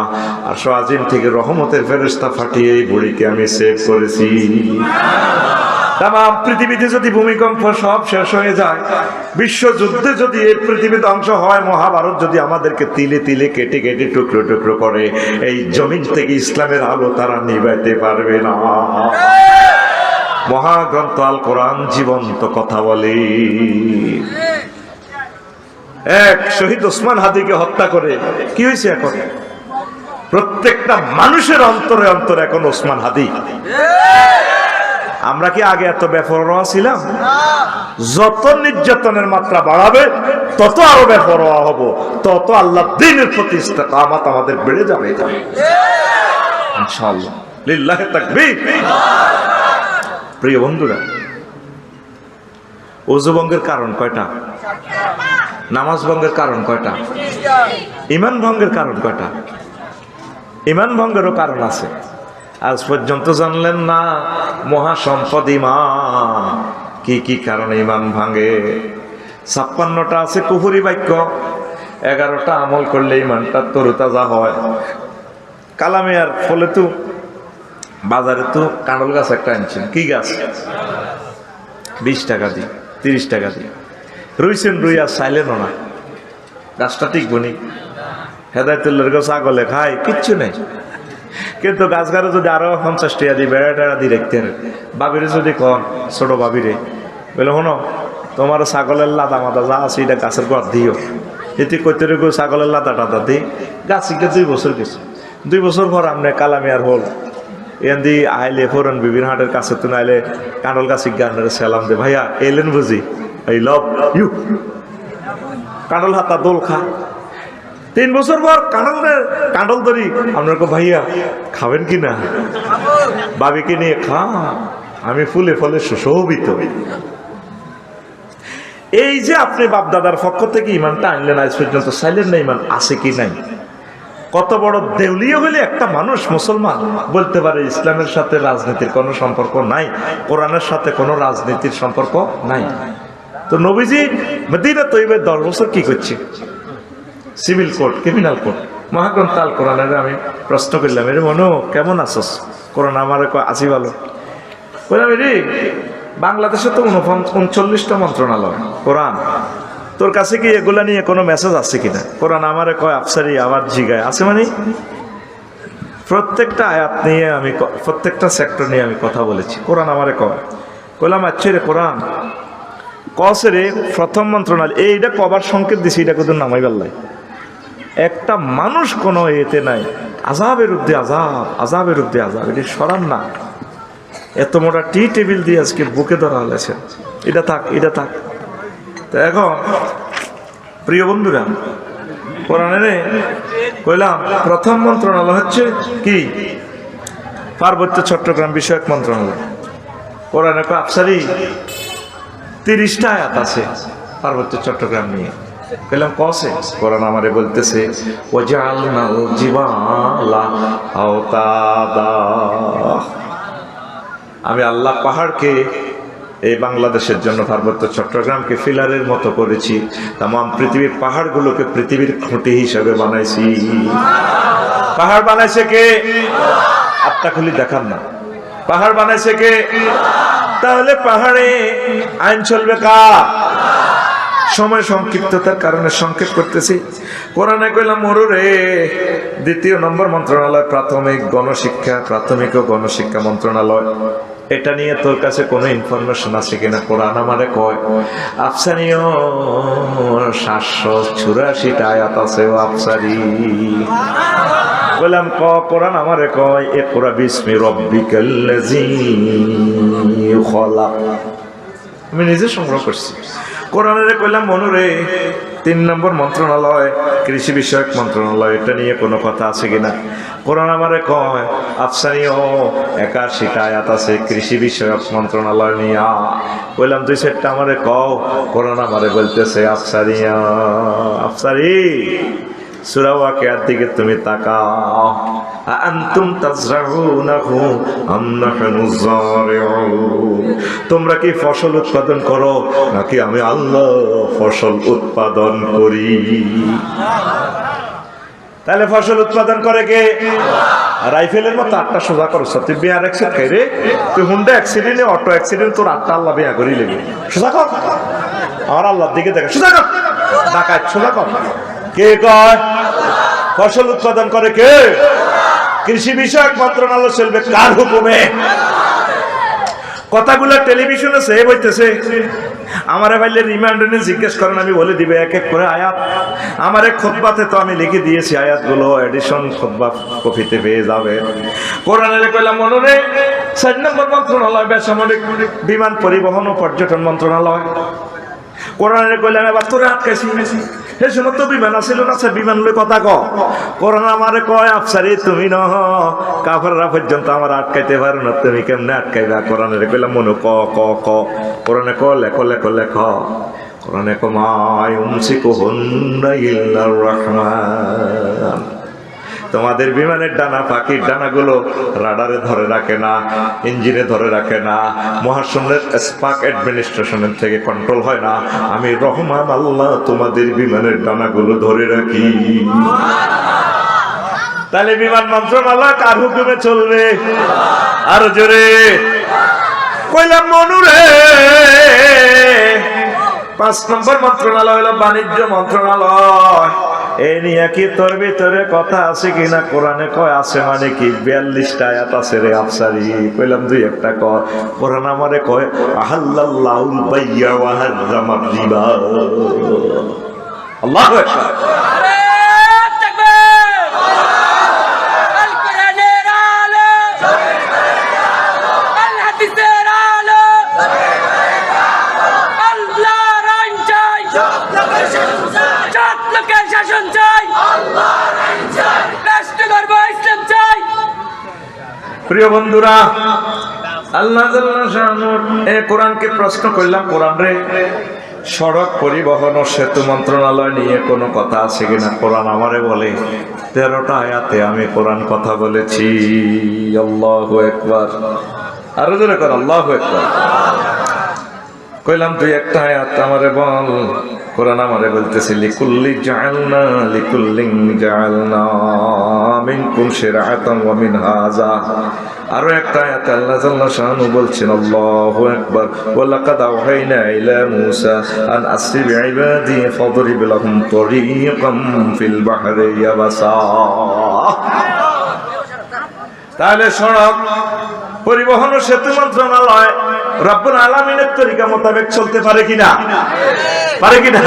আর আজিম থেকে রহমতের ফেরেশতা ফাটিয়ে এই বুড়িকে আমি সেভ করেছি। তাম পৃথিবীতে যদি ভূমিকম্প সব শেষ হয়ে যায়, বিশ্বযুদ্ধে যদি এই পৃথিবী ধ্বংস হয়, মহাভারত যদি আমাদেরকে তিলে তিলে কেটে কেটে টুকরো টুকরো করে, এই জমিন থেকে ইসলামের আলো তারা নিভাইতে পারবে না। মহাগ্রন্থ আল কোরআন জীবন্ত কথা বলে। এক শহীদ ওসমান হাদিকে হত্যা করে কি হয়েছে? এখন প্রত্যেকটা মানুষের অন্তরে অন্তরে এখন ওসমান হাদি। আমরা কি আগে এত বেপরোয়া ছিলাম? যত নির্যাতনের মাত্রা বাড়াবে তত আরো বেপরোয়া হব, তত আল্লাহ দ্বীনের প্রতি ইস্তেকামত আমাদের বেড়ে যাবে ইনশাআল্লাহ। লিল্লাহি তাকবীর। প্রিয় বন্ধুরা, ওযু ভঙ্গের কারণ কয়টা? নামাজ ভঙ্গের কারণ কয়টা? ঈমান ভঙ্গের কারণ কয়টা? ঈমান ভঙ্গেরও কারণ আছে, আজ পর্যন্ত জানলেন না। মহাসম্পদ ঈমান। কি কি কারণে ঈমান ভাঙে? 56টা আছে কুফরি বাক্য, 11টা আমল করলে ঈমানটা তরুতাজা হয়। কালামে আর ফলে তো বাজারে তো কাঁড়ল গাছ একটা আনছেন, কি গাছ? 20 টাকা দিয়ে 30 টাকা দিয়ে রুইছেন, রুই আর চাইলেনও না, গাছটা টিকবো নি? হেদায়তুল্লাহর গাছ ছাগলে খায়, কিচ্ছু নেই। কিন্তু গাছ গাড়ে যদি আরো 50 টাকা দিই, বেড়া টেড়া দিয়ে রাখতেন। বাবিরে যদি কন, ছোট বাবিরে বলে শোনো, তোমার ছাগলের লাদা মাদা যা আছে এটা গাছের গোড়া দিও। এতে কইতে রেখো ছাগলের লাদা টাদা দিই। গাছ শিখে 2 বছর গেছে। 2 বছর পর আপনি কালামিয়ার হল এদি আইলে ফোরন বিবির হাটের কাছে তো নাইলে কাঁডল গাছ গানের সালাম দে, ভাইয়া এলেন বুঝি, আই লাভ ইউ। কাঁডল হাতা দোল খা। 3 বছর পর কাঁডল ধরি, আপনার ভাইয়া খাবেন কি না? বাবিকে নিয়ে খা, আমি ফুলে ফলে সুশোভিত। এই যে আপনি বাপদাদার পক্ষ থেকে ইমানটা আনলেন, আজ পর্যন্ত চাইলেন না ইমান আছে কি নাই। কত বড় দেউলিয়া হলে একটা মানুষ মুসলমান বলতে পারে ইসলামের সাথে রাজনীতির কোনো সম্পর্ক নাই, কোরআনের সাথে কোনো রাজনীতির সম্পর্ক নাই। তো নবীজি মদিনা তৈয়বে 10 বছর কি করছে? সিভিল কোর্ট, ক্রিমিনাল কোর্ট, মহাগ্রন্থ আল কোরআনের আমি প্রশ্ন করলাম, এর মনো কেমন আছস? কোরআন আমার আসি ভালো। বললাম রে বাংলাদেশে তো 39টা মন্ত্রণালয়, কোরআন তোর কাছে কি এগুলা নিয়ে কোনো মেসেজ আছে কিনা? কোরআন আমারে কয় আফসারি আবার জিগায় আছে, মানে প্রত্যেকটা আয়াত নিয়ে আমি প্রত্যেকটা সেক্টর নিয়ে আমি কথা বলেছি। কোরআন আমারে কইলাম আচ্ছা রে কোরআন কসে রে প্রথম মন্ত্রণালয় এইটা কবার সংকেত দিছি, এটা কত নামাই পারলাই একটা মানুষ কোনো এতে নাই, আজাবের উদ্দে আজাব, আজাবের উদ্দে আজাব, এটি সরান না। এত মোটা টি টেবিল দিয়ে আজকে বুকে ধরা হলেছে, এটা থাক এটা থাক। তো এখন প্রিয় বন্ধুরা কোরআনে কইলাম প্রথম মন্ত্রণালয় হচ্ছে কি? পার্বত্য চট্টগ্রাম বিষয়ক মন্ত্রণালয়। কোরআনে আফসারি 30টা আয়াত আছে পার্বত্য চট্টগ্রাম নিয়ে। কইলাম কসে? কোরআন আমারে বলতেছে ওয়াজআলনাল জিবালা আওতাদা, আমি আল্লাহ পাহাড়কে এই বাংলাদেশের জন্য পার্বত্য চট্টগ্রামকে ফিলারের মতো করেছি, তাম পৃথিবীর পাহাড়গুলোকে পৃথিবীর খুঁটি হিসাবে বানাইছি। পাহাড় বানাইছে কে? আত্মা খুলি দেখান না, পাহাড় বানাইছে কে? তাহলে পাহাড়ে আইন চলবে কার? সময় সংক্ষিপ্ততার কারণে সংক্ষেপ করতেছি। কোরআনে কইলাম মরুরে 2 নম্বর মন্ত্রণালয় প্রাথমিক ও গণশিক্ষা মন্ত্রণালয়, এটা নিয়ে তোর কাছে কোনো ইনফরমেশন আছে কিনা? কোরআন আমারে কয় আফসারিও 784টা আয়াত আছে ও আফসারি। বললাম কোরআন আমারে কয় ইকরা বিসমি রাব্বিকাল্লাযী খালাক, আমি নিজে সংগ্রহ করছি। কোরআনের কইলাম মনুরে 3 নম্বর মন্ত্রণালয় কৃষি বিষয়ক মন্ত্রণালয়, এটা নিয়ে কোনো কথা আছে কিনা? কোরআন আমারে কয় আফসারিও 81টা আয়াত আছে কৃষি বিষয়ক মন্ত্রণালয় নিয়ে। কইলাম 2-4টা আমারে কও। কোরআন আমারে বলতেছে আফসারিয়া, আফসারি সূরা ওয়াকিয়ার দিকে তুমি তাকাও। আনতুম তাজরাউনাহু আম নাহনুজ যারিউন, তোমরা কি ফসল উৎপাদন করো নাকি আমি আল্লাহ ফসল উৎপাদন করি? তাহলে ফসল উৎপাদন করে কে? রাইফেলের মতো 8টা সোজা করো, তুই বিয়ার অ্যাক্সিডেন্ট খাই রে, তুই হুন্ডা অ্যাক্সিডেন্টে অটো অ্যাক্সিডেন্ট, তোর 8টা আল্লাহ বিয়া করি লেগে সোজা কর, আমার আল্লাহর দিকে দেখা সোজা কর, ডাকাত সোজা কর। কে কয় ফসল উৎপাদন করে কে? কৃষি বিষয়ক মন্ত্রণালয় চলবে কার হুকুমে? কথাগুলো টেলিভিশনে সেভ হইতেছে। আমারে ভাইলে রিমান্ড নিয়ে জিজ্ঞেস করেন, আমি বলে দিবে এক এক করে আয়াত। আমার এক খুতবাতে তো আমি লিখে দিয়েছি আয়াতগুলো, এডিশন খুতবা কপিতে পেয়ে যাবে। কোরআনের কইলাম মনে 4 নম্বর মন্ত্রণালয় বেসামরিক বিমান পরিবহন ও পর্যটন মন্ত্রণালয়। কোরআনের কইলাম এবার তোরে আটকাইছি, সেই সময় তো বিমান আসিল না, বিমান লই কথা ক। কোরআন আমারে কয় আফসারি তুমি নহ কাফেররা পর্যন্ত আমার আটকাইতে পারো না, তুমি কেমনে আটকাইবা? কোরআনের কইলাম মনু ক ক ক। কোরআনে ক লেখ লেখ লেখ। কোরআনে ক মা ইউমসিকুহুন্না ইল্লার রাহমান, তোমাদের বিমানের ডানা পাখির ডানাগুলো রাডারে ধরে রাখে না, ইঞ্জিনে ধরে রাখে না, মহাশূন্যের স্পাক অ্যাডমিনিস্ট্রেশনের থেকে কন্ট্রোল হয় না, আমি রহমান আল্লাহ তোমাদের বিমানের ডানাগুলো ধরে রাখি। তাহলে বিমান মন্ত্রণালয় কার হুকুমে চলবে? আর জোরে কইলাম মনুরে 5 নম্বর মন্ত্রণালয় হলো বাণিজ্য মন্ত্রণালয়। এই নিয়ে কি তোর ভিতরে কথা আছে কিনা? কোরআনে কয় আছে মানে কি? 42টা আয়াত আছে রে আফসারি। কইলাম 2-1টা কর। কোরআন আমারে কয় আহাল্লাল্লাহুল বাইয়া ওয়া হাররামার রিবা। আল্লাহু আকবার। প্রিয় বন্ধুরা, আল্লাহ কোরআনকে প্রশ্ন করলাম, কোরআন রে সড়ক পরিবহন ও সেতু মন্ত্রণালয় নিয়ে কোনো কথা আছে কিনা? কোরআন আমারে বলে 13টা আয়াতে আমি কোরআন কথা বলেছি। আল্লাহু আকবার। আরো জোরে কর আল্লাহু আকবার। কইলাম 2-1টা আয়াত আমারে বল। কোরআন আমারে বলতেছে লিকুল্লি জাআলনা মিনকুম শিরআতান ওয়া মিনহাজা। আরো একটা আয়াত আল্লাহ জাল্লা শানু বলছেন আল্লাহু আকবার ওয়া লাকাদ আওহাইনা ইলা মূসা আন আসরি বিইবাদি ফাদরিব লাহুম তরিকাম ফিল বাহরি ইয়াবাসা। তাহলে সড়ক পরিবহন ও সেতু মন্ত্রণালয় রব্বুল আলামিনের তরিকা মোতাবেক চলতে পারে কিনা? পারে কিনা?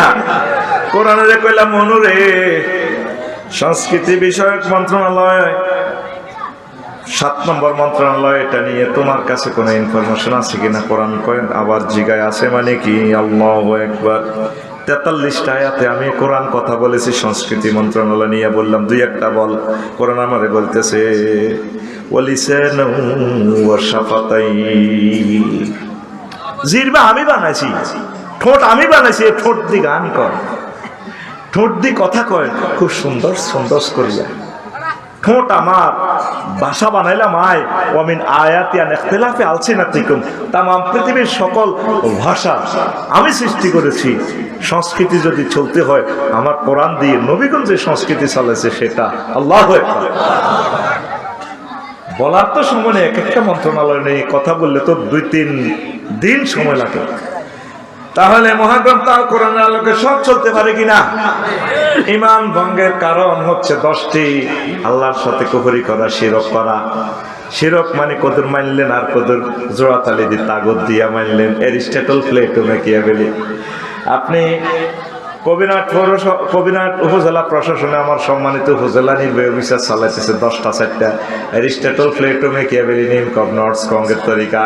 কোরআনে কইলাম মনুরে সংস্কৃতি বিষয়ক মন্ত্রণালয় 7 নম্বর মন্ত্রণালয়, এটা নিয়ে তোমার কাছে কোনো ইনফরমেশন আছে কিনা? কোরআন কয় আবার জিগায় আছে মানে কি? আল্লাহু আকবার। 43টা আয়াতে আমি কোরআন কথা বলেছি সংস্কৃতি মন্ত্রণালয় নিয়ে, বললাম দুই একটা বল। কোরআন আমারে বলতেছে ওয়ালিসানু ওয়া শাফাতাইন, জিহ্বা আমি বানাইছি, ঠোঁট আমি বানাইছি, ঠোঁট দি গান কয়, ঠোঁট দি কথা কয় খুব সুন্দর সুন্দর করিয়া। ঠোঁট আমার ভাষা বানাইলাম আয় ওয়ামিন আয়াতিয়ান ইখতিলাফি আলসিনাতিকুম, তামাম পৃথিবীর সকল ভাষা আমি সৃষ্টি করেছি। সংস্কৃতি যদি চলতে হয় আমার কোরআন দিয়ে, নবীগণ যে সংস্কৃতি চালাইছে সেটা। আল্লাহু আকবার। বলার তো সময় নেই, এক একটা মন্ত্রণালয় নেই, কথা বললে তো 2-3 দিন সময় লাগে। তাহলে মহাগ্রন্থ আল কোরআনের আলোকে সব চলতে পারে কিনা? ঈমান ভঙ্গের কারণ হচ্ছে 10টি। আল্লাহর সাথে কুফরি করা, শিরক করা। শিরক মানে কদর মানলেন আর কদর জোড়াতালি দিয়ে তাগত দিয়া মানলেন। Aristotle, Plato, Machiavelli. আপনি কবিরহাট উপজেলা প্রশাসনে আমার সম্মানিত উপজেলা নির্বাহী অফিসার চালাইতেছে 10টা 4টা এরিস্টটল, প্লেটো, ম্যাকিয়াভেলি, নিমকব, নর্থস, কঙ্গের তরিকা।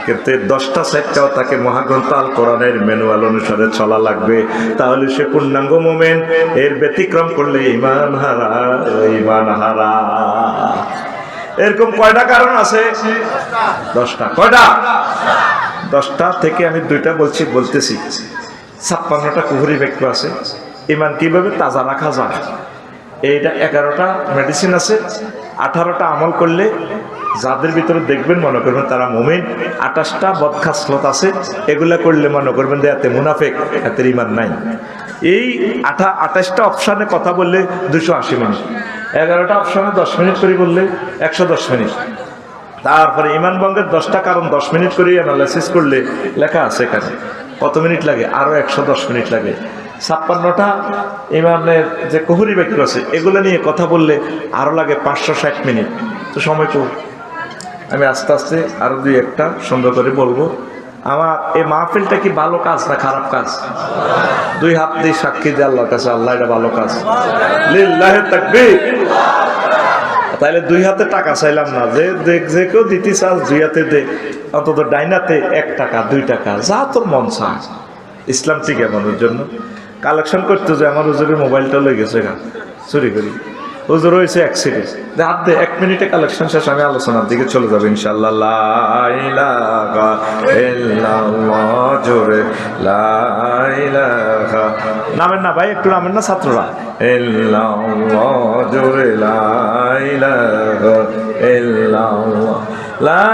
কিন্তু 10টা 4টাও তাকে মহাগ্রন্থ আল কোরআনের ম্যানুয়াল অনুসারে চলা লাগবে, তাহলে সে পূর্ণাঙ্গ মুমিন। এর ব্যতিক্রম করলে ঈমান হারা, ঈমান হারা। এরকম কয়টা কারণ আছে? 10টা। কয়টা? 10টা থেকে আমি 2টা বলতেছি। 56টা কুফরি বাক্য আছে। ঈমান কিভাবে তাজা রাখা যায়, এইটা 11টা মেডিসিন আছে। 18টা আমল করলে যাদের ভিতরে দেখবেন মনে করবেন তারা মুমিন। 28টা বদখাসলত আছে, এগুলা করলে মনে করবেন যে এতে মুনাফিক, এতে ঈমান নাই। এই 28টা অপশানে কথা বললে 280 মিনিট, 11টা অপশানে 10 মিনিট করে বললে 110 মিনিট। তারপরে ঈমান ভঙ্গের 10টা কারণ 10 মিনিট করে অ্যানালাইসিস করলে লেখা আছে এখানে কত মিনিট লাগে, আরো 110 মিনিট লাগে। 56টা ঈমানের যে কুফরি বাক্য আছে এগুলো নিয়ে কথা বললে আরো লাগে 560 মিনিট। তো সময় কম, আমি আস্তে আস্তে আরো 2-1টা সুন্দর করে বলবো। আমার এই মাহফিলটা কি ভালো কাজ না খারাপ কাজ? 2 হাত দিয়ে সাক্ষী দিয়ে আল্লাহর কাছে, আল্লাহ এটা ভালো কাজ। লিল্লাহি তাকবীর। তাইলে 2 হাতে টাকা চাইলাম না, যে কেউ দিতে চাস 2 হাতে দে, অন্তত ডাইনাতে 1 টাকা 2 টাকা যা তোর মন চায়। ইসলাম ঠিক এমনের জন্য। কালেকশন করতে যে আমার হুজুরের মোবাইলটা লয়ে গেছে গা চুরি করি, হুজুর হয়েছে অ্যাক্সিডেন্ট, হাত দে 1 মিনিটে কালেকশন শেষ, আমি আলোচনার দিকে চলে যাবো ইনশাআল্লাহ। লা ইলাহা ইল্লাল্লাহ, জোরে লা ইলাহা। নামেন না ভাই, একটু নামেন না ছাত্ররা। ইল্লাল্লাহ, জোরে লা ইলাহা ইল্লাল্লাহ, লা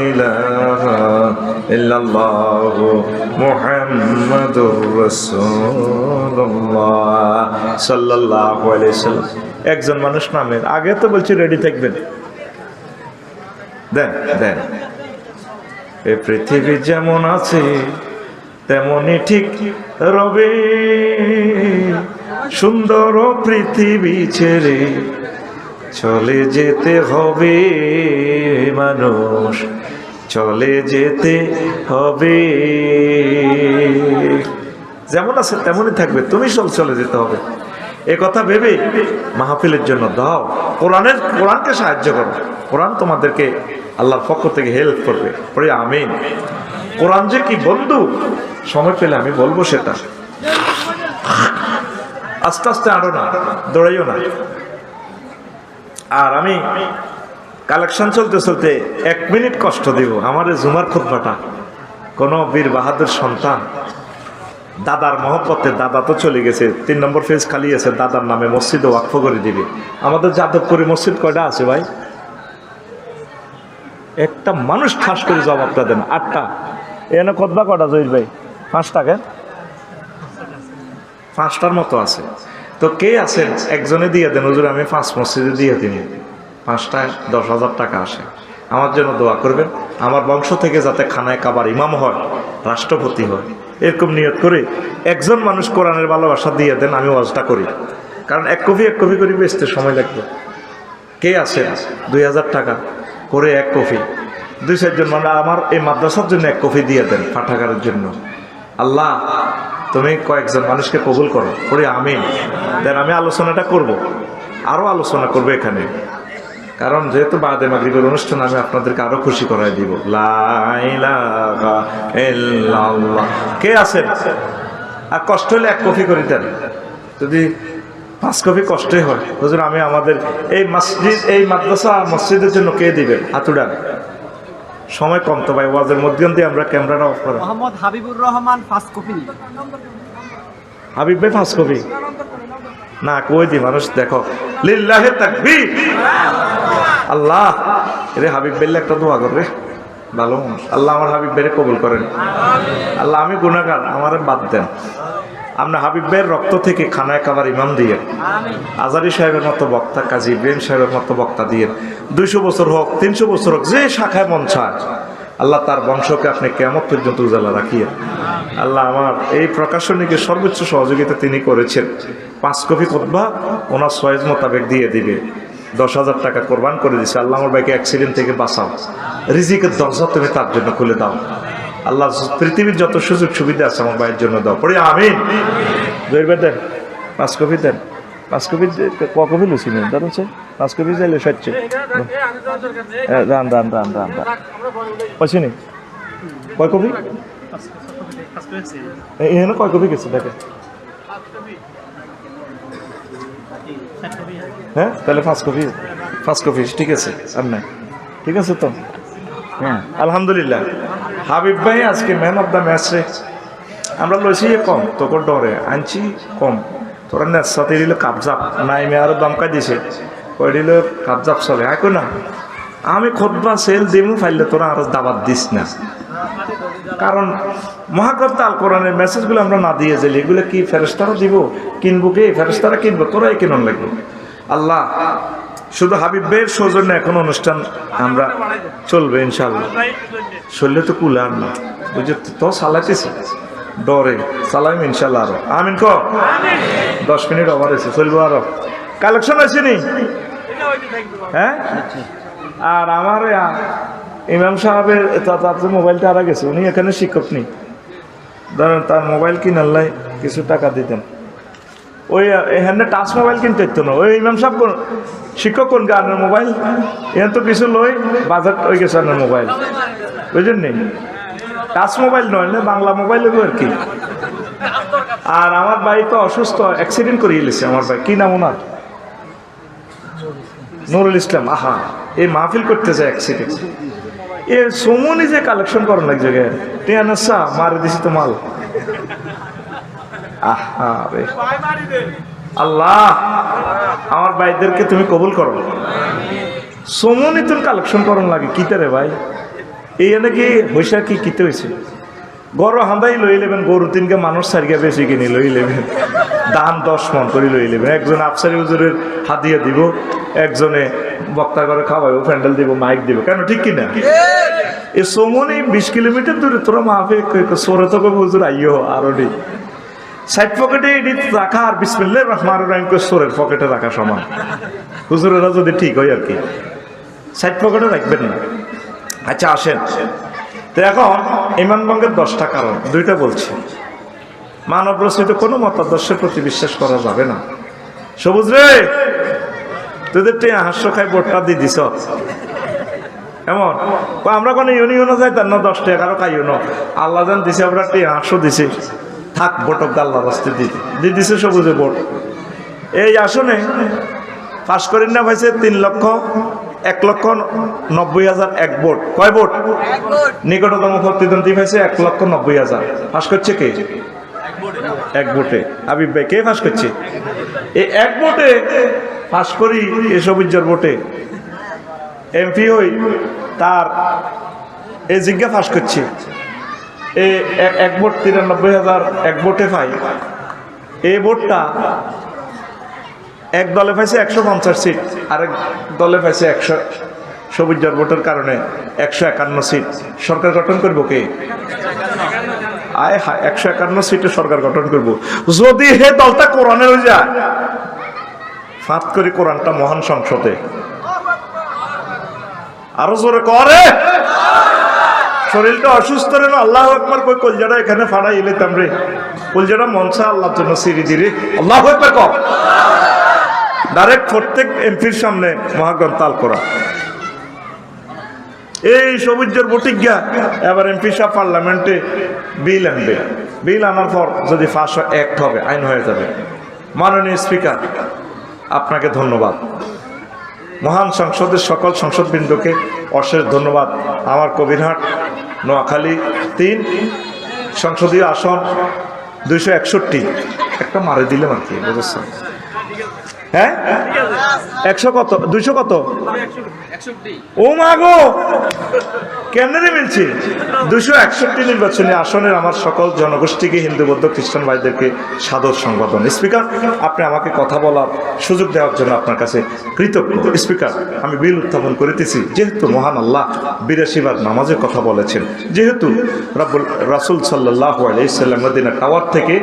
ইলাহা ইল্লাল্লাহ মুহাম্মাদুর রাসূলুল্লাহ সাল্লাল্লাহু আলাইহি ওয়াসাল্লাম। একজন মানুষ নামের আগে তো বলছি রেডি থাকবেন। দেন দেন। এই পৃথিবী যেমন আছে তেমনই ঠিক রবে, সুন্দর পৃথিবী ছেড়ে চলে যেতে হবে মানুষ, চলে যেতে হবে। যেমন আছে তেমনই থাকবে, তুমি চলে যেতে হবে। এ কথা ভেবে মাহফিলের জন্য দাও, কোরআনকে সাহায্য করো। কোরআন তোমাদেরকে আল্লাহর পক্ষ থেকে হেল্প করবে। পরে আমিন। কোরআন যে কি বন্ধু, সময় পেলে আমি বলবো সেটা। আস্তে আস্তে আরো না, দৌড়াইও না। আর আমি কালেকশন চলতে চলতে 1 মিনিট কষ্ট দিব। আমার জুমার খুতবাটা কোন বীর বাহাদুর সন্তান দাদার মহব্বতে, দাদা তো চলে গেছে, 3 নম্বর ফেজ খালি আছে, দাদার নামে মসজিদে ওয়াকফ করে দিবে। আমাদের যাদবপুরে মসজিদ কয়টা আছে ভাই? একটা মানুষ ঠাস করে জবাবটা দেন। 8টা। এখানে খুতবা কটা জহির ভাই? 5টা। কেন 5টার মতো আছে? তো কে আছেন একজনে দিয়ে দেন, হুজুর আমি 5 মসজিদে দিয়ে দিন, 5টায় 10,000 টাকা আসে। আমার জন্য দোয়া করবেন, আমার বংশ থেকে যাতে খানায় কাবার ইমাম হয়, রাষ্ট্রপতি হয়, এরকম নিয়ত করে একজন মানুষ কোরআনের ভালোবাসা দিয়ে দেন, আমি ওয়াজটা করি। কারণ 1 কপি করে বেচতে সময় লাগবে। কে আছেন 2000 টাকা করে এক কফি 2-4 জন মানে আমার এই মাদ্রাসার জন্য এক কফি দিয়ে দেন পাঠাগারের জন্য। আল্লাহ তুমি কয়েকজন মানুষকে কবুল করো, পরে আমিন। দেন আমি আলোচনাটা করব, আরও আলোচনা করবো এখানে, কারণ যেহেতু বাদে মাগরিবের অনুষ্ঠান আমি আপনাদেরকে আরো খুশি করাই দিব। লা ইলাহা ইল্লাল্লাহ। কে আছেন? আর কষ্ট হলে এক কফি করে দেন, যদি 5 কফি কষ্টই হয় হুজুর আমি আমাদের এই মসজিদ এই মাদ্রাসা মসজিদের জন্য কে দিবেন? হাত উঠান। সময় কম তো ভাই, ওয়াজের মধ্যে দিয়ে আমরা ক্যামেরাটা অফ করি। মোহাম্মদ হাবিবুর রহমান 5 কপি। হাবিব ভাই 5 কপি না কই দি মানুষ দেখো। লিল্লাহি তাকবীর। আল্লাহ রে হাবিব ভাইলে একটা দোয়া করবে, ভালো মানুষ। আল্লাহ আমার হাবিব ভাইরে কবুল করেন। আল্লাহ আমি গুনাহগার, আমারে বাদ দেন। আমরা হাবিব ভাইয়ের রক্ত থেকে খানায় খাবার ইমাম দিয়ে, আজারি সাহেবের মতো বক্তা, কাজী ইব্রাহিম সাহেবের মতো বক্তা দিয়ে 200 বছর হোক 300 বছর হোক, যে শাখায় মন চায় আল্লাহ তার বংশকে আপনি কিয়ামত পর্যন্ত উজালা রাখিয়ে। আল্লাহ আমার এই প্রকাশনীকে সর্বোচ্চ সহযোগিতা তিনি করেছেন। 5 কপি খুতবা ওনার সয়েজ মোতাবেক দিয়ে দিবে। 10,000 টাকা কোরবান করে দিছে। আল্লাহ আমার ভাইকে অ্যাক্সিডেন্ট থেকে বাঁচাও, রিজিকের দরজা তুমি তার জন্য খুলে দাও। আল্লাহ পৃথিবীর যত সুযোগ সুবিধা আছে আমার ভাইয়ের জন্য দাও, পড়ি আমিন। ধরবে দেন 5 কপি দেন। 5 কপি ক কপি লুচি নেন দাঁড় হচ্ছে 5 কপি চাইলে সচ্ছে রান রান রান রান রান পয়সা নেই। কয় কপি এখানে কয় কপি গেছে দেখে? হ্যাঁ তাহলে 5 কপি 5 কপি ঠিক আছে। আর নাই ঠিক আছে তো। হ্যাঁ আলহামদুলিল্লাহ হাবিব ভাই আজকে ম্যান অফ দ্য ম্যাচ রে। আমরা লইছি কম তোকে ডরে আনছি কম, তোরা নেশাতে দিল কাবজাপ নাইমে আরো দমকা দিছে কই দিল কাবজাপ চলে আইকো না। আমি খুতবা সেল দিমু ফাইলে তোরা আরো দাবাত দিস না, কারণ মহাগ্রন্থ আল কোরআনের মেসেজগুলো আমরা না দিয়ে যাই, এগুলো কি ফেরেশতারা দিব? কিনবো কে? ফেরেশতারা কিনবো, তোরাই কিনুন লাগবে। আল্লাহ শুধু হাবিব ভাইয়ের সৌজন্যে এখন অনুষ্ঠান আমরা চলবে ইনশাল্লাহ। শরীরে তো কুলার না বুঝে তো চালাইতেছে ডরে চালাইম ইনশাল্লাহ। আরো আমিন ক 10 মিনিট ওভার হয়েছে, চলবো আরো। কালেকশন আছে নি? হ্যাঁ আর আমার ইমাম সাহেবের তার মোবাইলটা হারা গেছে, উনি এখানে শিক্ষক নেই, ধরেন তার মোবাইল কিনাল্লাই কিছু টাকা দিতেন। ওই এখানে টাচ মোবাইল কিনতে হতো না। ওই ইমাম সাহেব কোন শিক্ষক কোন গানের মোবাইল এখানে তো কিছু লই বাজার ওই গেছে আনের মোবাইল বুঝলেন নি? টাচ মোবাইল নয় না বাংলা মোবাইল আর কি। আর আমার ভাই তো অসুস্থ, অ্যাক্সিডেন্ট করিয়ে গেছে আমার ভাই। কি নাম ওনার? নুরুল ইসলাম। আহা এই মাহফিল করতে যায় অ্যাক্সিডেন্ট। এ সমনি যে কালেকশন করেন এক জায়গায় টিয়ানাসা মারে দিছি তো মাল। আহা রে আল্লাহ আমার ভাইদেরকে তুমি কবুল করো। সমনি তুমি কালেকশন করন লাগে কিতে রে ভাই? এই নাকি হইসা কি কিতে হয়েছে? গরু হাঁদাই লই নেবেন, গরু 3কে মানুষ 4কে বেশি কিনে লই নেবেন, দাম 10 মন করে লই নেবেন। একজন আফসারি হুজুরের হাদিয়া দিব, একজনে বক্তা করে খাওয়াইব, প্যান্ডেল দিব, মাইক দিব, কেন ঠিক কিনা? এই সমনি 20 কিলোমিটার দূরে তোরা মাহফে সরে তো হুজুর আইও আরো নেই। সাইড পকেটে এটি রাখা আর বিসমিল্লাহির রহমানির রহিম করে সোরের পকেটে রাখা সমান। হুজুরেরা যদি ঠিক হয় আর কি, সাইড পকেটে রাখবেন না। আচ্ছা আসেন তো এখন ইমান ভঙ্গের 10টা কারণ, 2টা বলছি। মানব রচিত কোনো মতাদর্শের প্রতি বিশ্বাস করা যাবে না। সবুজ রে তোদের টিয়া হাস্য খাই বোর্ডটা দিয়ে দিছ এমন আমরা কোনো ইউনিয়নও যাইতাম না, 10 টাকা কারো খাইও না। আল্লাহ জান দিছে, আমরা টিয়া হাস্য দিছি, থাক ভোটক আল্লাহ রাস্তে দিয়ে দিছে সবুজে ভোট। এই আসনে পাশ করেন না ভাইছে 1,90,000 এক ভোট। কয় ভোট? নিকটতম প্রতিদ্বন্দ্বী ভাইছে 1,90,000। পাশ করছে কে? এক ভোটে। হাবিব ভাই কে পাশ করছে? এই এক ভোটে পাশ করি এ সবুজের ভোটে এমপি হই, তার এই জিজ্ঞা পাশ করছে। এক ভোট 93,000 এক ভোটে পাই। এই ভোটটা এক দলে পাইছে 150 সিট, আরেক দলে পাইছে 100। সবুজের ভোটের কারণে 151 সিট। সরকার গঠন করব কে? আয় হা 151 সিটে সরকার গঠন করব যদি হে দলটা কোরআনের হয়ে যায়। ফাঁত করি কোরআনটা মহান সংসদে আরো জোরে করে। শরীরটা অসুস্থ রে, আল্লাহু আকবার কই, কলজাটা এখানে ফাড়াই এলাম রে, কলজাটা মনসা আল্লাহর জন্য সিঁড়ি দিরে, আল্লাহু আকবার কর। ডাইরেক্ট প্রত্যেক এমপির সামনে মহাগ্রন্থ আল কোরআন। এই সবুজের প্রতিজ্ঞা, এবার এমপি সাহেব পার্লামেন্টে বিল আনবে, বিল আনার পর যদি 500 অ্যাক্ট হবে, আইন হয়ে যাবে। মাননীয় স্পিকার, আপনাকে ধন্যবাদ। মহান সংসদের সকল সংসদবৃন্দকে অশেষ ধন্যবাদ। আমার কবিরহাট নোয়াখালী 3 সংসদীয় আসন 261, একটা মারে দিলে আর কি, বুঝেছেন? হ্যাঁ 100 কত 200 কত, ও মা গো কেমনে মিলছে? 261 নির্বাচনী আসনের আমার সকল জনগোষ্ঠীকে, হিন্দু বৌদ্ধ খ্রিস্টান ভাইদেরকে সাদর সংবাদন। স্পিকার, আপনি আমাকে কথা বলার সুযোগ দেওয়ার জন্য আপনার কাছে কৃতজ্ঞ। স্পিকার, আমি বিল উত্থাপন করিতেছি, যেহেতু মহান আল্লাহ 82 বার নামাজের কথা বলেছেন, যেহেতু রাসূল সাল্লাল্লাহু আলাইহি সাল্লাম মদিনা টাওয়ার থেকে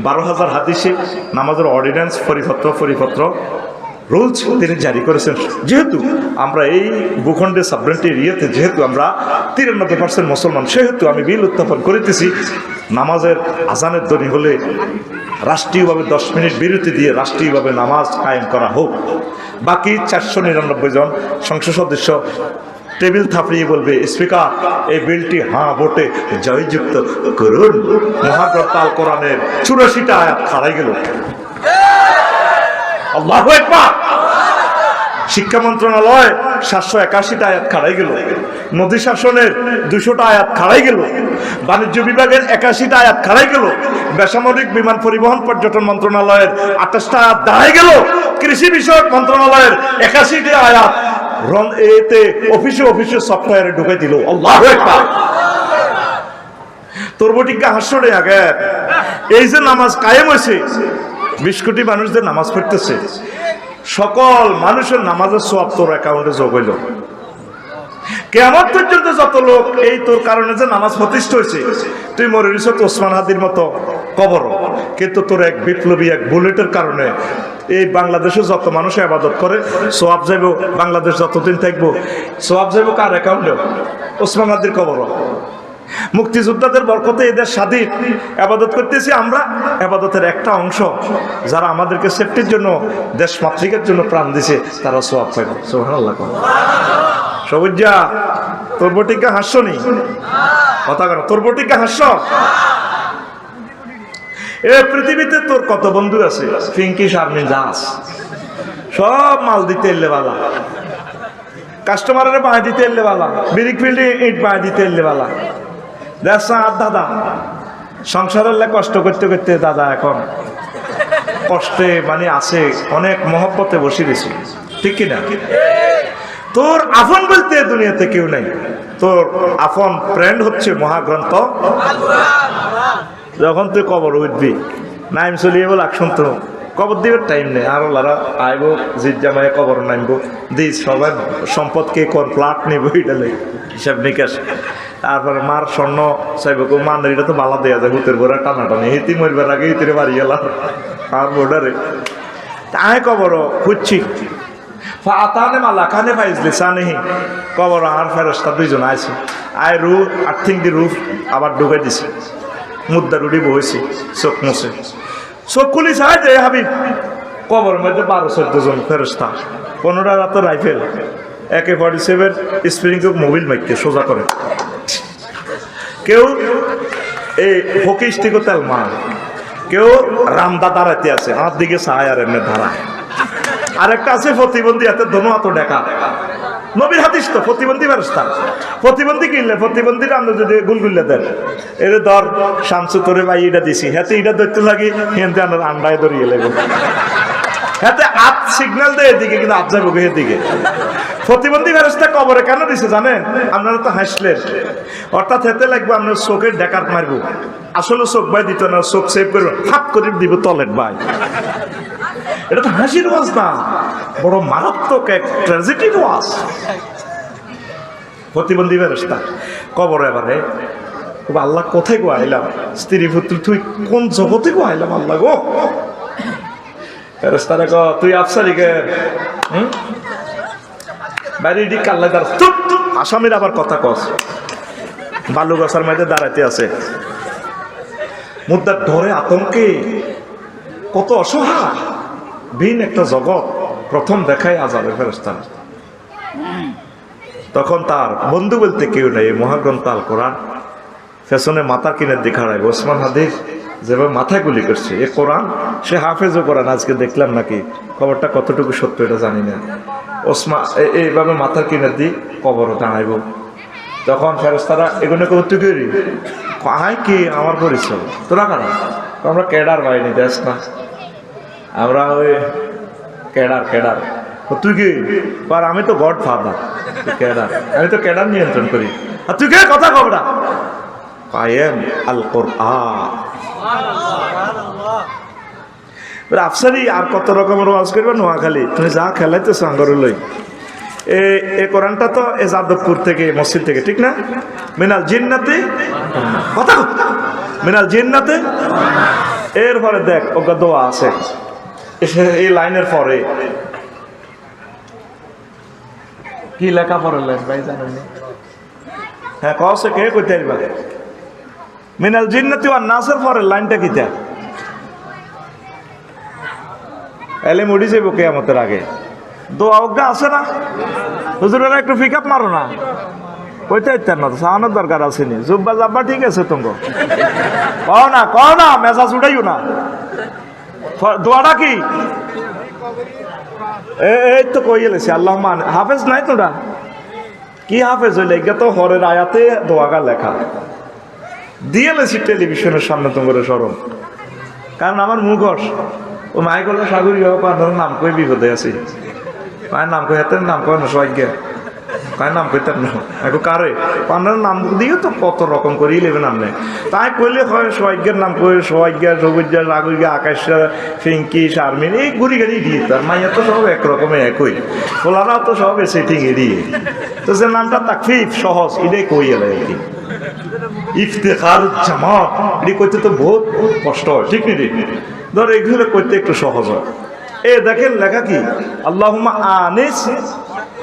12,000 হাদিসে নামাজের অর্ডিন্যান্স পরিপত্র রুলস তিনি জারি করেছেন, যেহেতু আমরা এই ভূখণ্ডে সাবরেন্টি এরিয়াতে যেহেতু আমরা 93% মুসলমান, সেহেতু আমি বিল উত্থাপন করিতেছি, নামাজের আজানের ধ্বনি হলে রাষ্ট্রীয়ভাবে 10 মিনিট বিরতি দিয়ে রাষ্ট্রীয়ভাবে নামাজ কায়েম করা হোক। বাকি 499 জন সংসদ সদস্য টেবিল থাপড়িয়ে বলবে, স্পিকার এই বিলটি হাঁ ভোটে জয়যুক্ত করুন। মহাগ্রন্থ আল কোরআনের 84টা আয়াত খাড়াই গেল। আল্লাহু আকবার। শিক্ষা মন্ত্রণালয় 781টা আয়াত খাড়াই গেল। নদী শাসনের 200টা আয়াত খাড়াই গেল। বাণিজ্য বিভাগের 81টা আয়াত খাড়াই গেল। বেসামরিক বিমান পরিবহন পর্যটন মন্ত্রণালয়ের 28টা আয়াত দাঁড়াই গেল। কৃষি বিষয়ক মন্ত্রণালয়ের 81টা আয়াত এতে অফিসে সফটওয়্যারে ঢুকে দিল। আল্লাহু আকবার। তোর বটিকা হাস্যরে আগে এই যে নামাজ কায়েম হয়েছে, 20 কোটি মানুষদের নামাজ পড়তেছে, সকল মানুষের নামাজের সওয়াব তোর অ্যাকাউন্টে যোগ হইল। কিয়ামত পর্যন্ত যত লোক এই তোর কারণে যে নামাজ প্রতিষ্ঠা হয়েছে, তুই মরে গেছ ওসমান হাদির মতো কবর, কিন্তু তোর এক বিপ্লবী এক বুলেটের কারণে এই বাংলাদেশে যত মানুষ ইবাদত করে সওয়াব যাইব, বাংলাদেশ যতদিন থাকবো সওয়াব যাইব কার অ্যাকাউন্টে? ওসমান হাদির কবর। মুক্তিযোদ্ধাদের বরকতে এদের স্বাধীন আবাদত করতেছি আমরা, আবাদতের একটা অংশ যারা আমাদেরকে সেফটির জন্য, দেশ মাতৃকার জন্য প্রাণ দিছে, তারা সওয়াব পাইব। সুবহানাল্লাহ। সবুজা তোর বটিকা হাস্য নেই কথা কেন? তোর বটিকা হাস্য। এ পৃথিবীতে তোর কত বন্ধু আছে, ফিঙ্কি শারমিন দাস, সব মাল দিতে এলে বালা, কাস্টমারের পায়ে দিতে এলে বালা, বিরিক ফিল্ডে ইট পায়ে দিতে এলে বালা। দাদা সংসারের কষ্ট করতে করতে দাদা এখন কষ্টে মানে আছে, অনেক মহব্বতে বসে গেছি, ঠিক কিনা? তোর আপন বলতে দুনিয়াতে কেউ নাই, তোর আপন ফ্রেন্ড হচ্ছে মহাগ্রন্থ। যখন তুই কবর উঠবি, নাইম চলিয়ে বল আকশন, তো কবর দিবার টাইম নেই, আর ওরা আইব জিজ্ঞামায় কবর নামবো, দিস সবাই সম্পদ কে কর প্লাট নিব, এটা হিসাব নিকাশ। তারপরে মার স্বর্ণ চাইব, মানের এটা তো বালা দেওয়া যায়, হুতের ভরা টানাটানি, হিতি মরবার আগে হিতিরে বাড়ি গেলাম আর বোর্ডারে তাই কবর খুঁজছি। আতানে মালা খানে পাইজলে চানেহি কবর আর ফেরস্তা 2 জন আইছে, আয় রু আর্থিং দি রুফ আবার ঢুকে দিছে, মুদ্রা রুড়ি বইছি, চোখ মুছে, চোখ খুলি চাই যে হাবিব কবরের মধ্যে 12-14 জন ফেরস্তা, 15টা রাত রাইফেল, AK-47 স্প্রিং মোবিল মাইকে সোজা করে, কেউ এই হকি স্টিকও তেল মার, কেউ রামদা দাঁড়াইতে আছে, আমার দিকে চায় আর এমনি ধারায়। আরেকটা আছে প্রতিবন্ধী, হাতে ধনু হাত ডেকা, নবীর হাদিস তো প্রতিবন্ধী ফেরেশতা। প্রতিবন্ধী কিনলে প্রতিবন্ধীর আমরা যদি গুলগুল্লে দেন, এর ধর শামসু তোরে ভাই এটা দিছি, হাতে এটা ধরতে লাগি, হেনতে আমরা আন্ডায় ধরিয়ে লেগে, হাতে আপ সিগন্যাল দেয় এদিকে, কিন্তু আপ যাবো এদিকে। প্রতিবন্ধী ফেরেশতা কবরে কেন দিছে জানেন? আপনারা তো হাসলেন, অর্থাৎ হেতে লাগবে আপনার চোখের ডেকার মারবো, আসলে চোখ ভাই দিত না, চোখ সেভ করবো, হাত করে দিব তলেট ভাই। এটা তো হাসির ওয়াজ না, বড় মারাত্মক এক ট্র্যাজেডির ওয়াজ। প্রতিবন্ধী ফেরেশতা কবর, এবারে আল্লাহ কোথায় গো আইলাম, স্ত্রী পুত্র তুই কোন জগতে গো আইলাম আল্লাহ গো। ফেরেশতারা কয় তুই আফসারি কে বাইরে দিক আল্লাহ আসামির আবার কথা কস বালু গাছার মধ্যে দাঁড়াইতে আছে মুদ্রার ধরে আতঙ্কে কত অসহায় ভিন একটা জগৎ প্রথম দেখায় আযাবের ফেরেশতারা। তখন তার বন্ধু বলতে কেউ নেই, মহাগ্রন্থ আল কোরআন পেছনে মাথার কিনের দিকে হারায়। ওসমান হাদিস যেভাবে মাথায় গুলি করছে এ কোরআন, সে হাফেজও কোরআন, আজকে দেখলাম নাকি, খবরটা কতটুকু সত্য এটা জানি না। ওসমান এইভাবে মাথার কিনের দিক কবরও দাঁড়াইব। তখন ফেরেশতারা এগুলো করতে করি কাহাই কি আমার পরিচয় তোরা কারণ আমরা ক্যাডার বাইনি দেশ না, আমরা ওই ক্যাডার তুই কি আর আমি তো গড ফাদার ক্যাডার, আমি তো ক্যাডার নিয়ন্ত্রণ করি, আর তুই কে কথা কবরা কায়েম আল কোরআন। আফসারি আর কত রকমের ওয়াজ করবে নোয়াখালী, তুমি যা খেলাইতেছো আঙ্গর লই। এই কোরআনটা তো এ যাদবপুর থেকে মসজিদ থেকে, ঠিক না? মিনাল জিন্নাতে কথা মিনাল জিন্নাতে। এরপরে দেখ ওগা দোয়া আছে এই লাইনের পরে কি লেখা পড়লেন ভাই জানেন? হ্যাঁ কসে কে কইতে পারবা? মিনাল জিন্নাতি ওয়ান নাসের পরে লাইনটা কিতা? এলে মুড়ি যাইব কিয়ামতের আগে। দোয়া ওগা আছে না? হুজুরেরা একটু পিক আপ মারো না, কইতে ইত্যার না তো সাহানোর দরকার আছে নি। জুব্বা জাব্বা ঠিক আছে তোমরা কও না মেজাজ উঠাইও না। দোয়াটা কি? এই তো কই এলেছি আল্লাহ মান হাফেজ নাই তোরা কি হাফেজ হইলে এগুলো তো হরের আয়াতে দোয়াগা লেখা দিয়ে লেছি টেলিভিশনের সামনে তোমার স্মরণ। কারণ আমার মুখস ও মাই করলো সাগরী নাম কই বিপদে আছি, মায়ের নাম কই হাতে নাম কয় না সবাই কার নাম কইতাম না একটু কারে পান্ডার নাম দিয়ে তো কত রকম করেই লেবে নাম নেই। তাই কইলে হয় সবাইকের নাম কই সবাইকা সবুজা রাগুইগা আকাশা ফিঙ্কি শারমিন এই ঘুরি গাড়ি দিয়ে তার মাইয়া তো সব একরকমের একই, ফোলারাও তো সব সেটিং এড়িয়ে তো যে নামটা তাকফিফ সহজ এটাই কই এলে আর কি। ইফতেখার জামাত এটি করতে তো বহুত কষ্ট হয়, ঠিক নেই? ধর এগুলো করতে একটু সহজ হয়। এ দেখেন লেখা কি আল্লাহুম্মা আনিস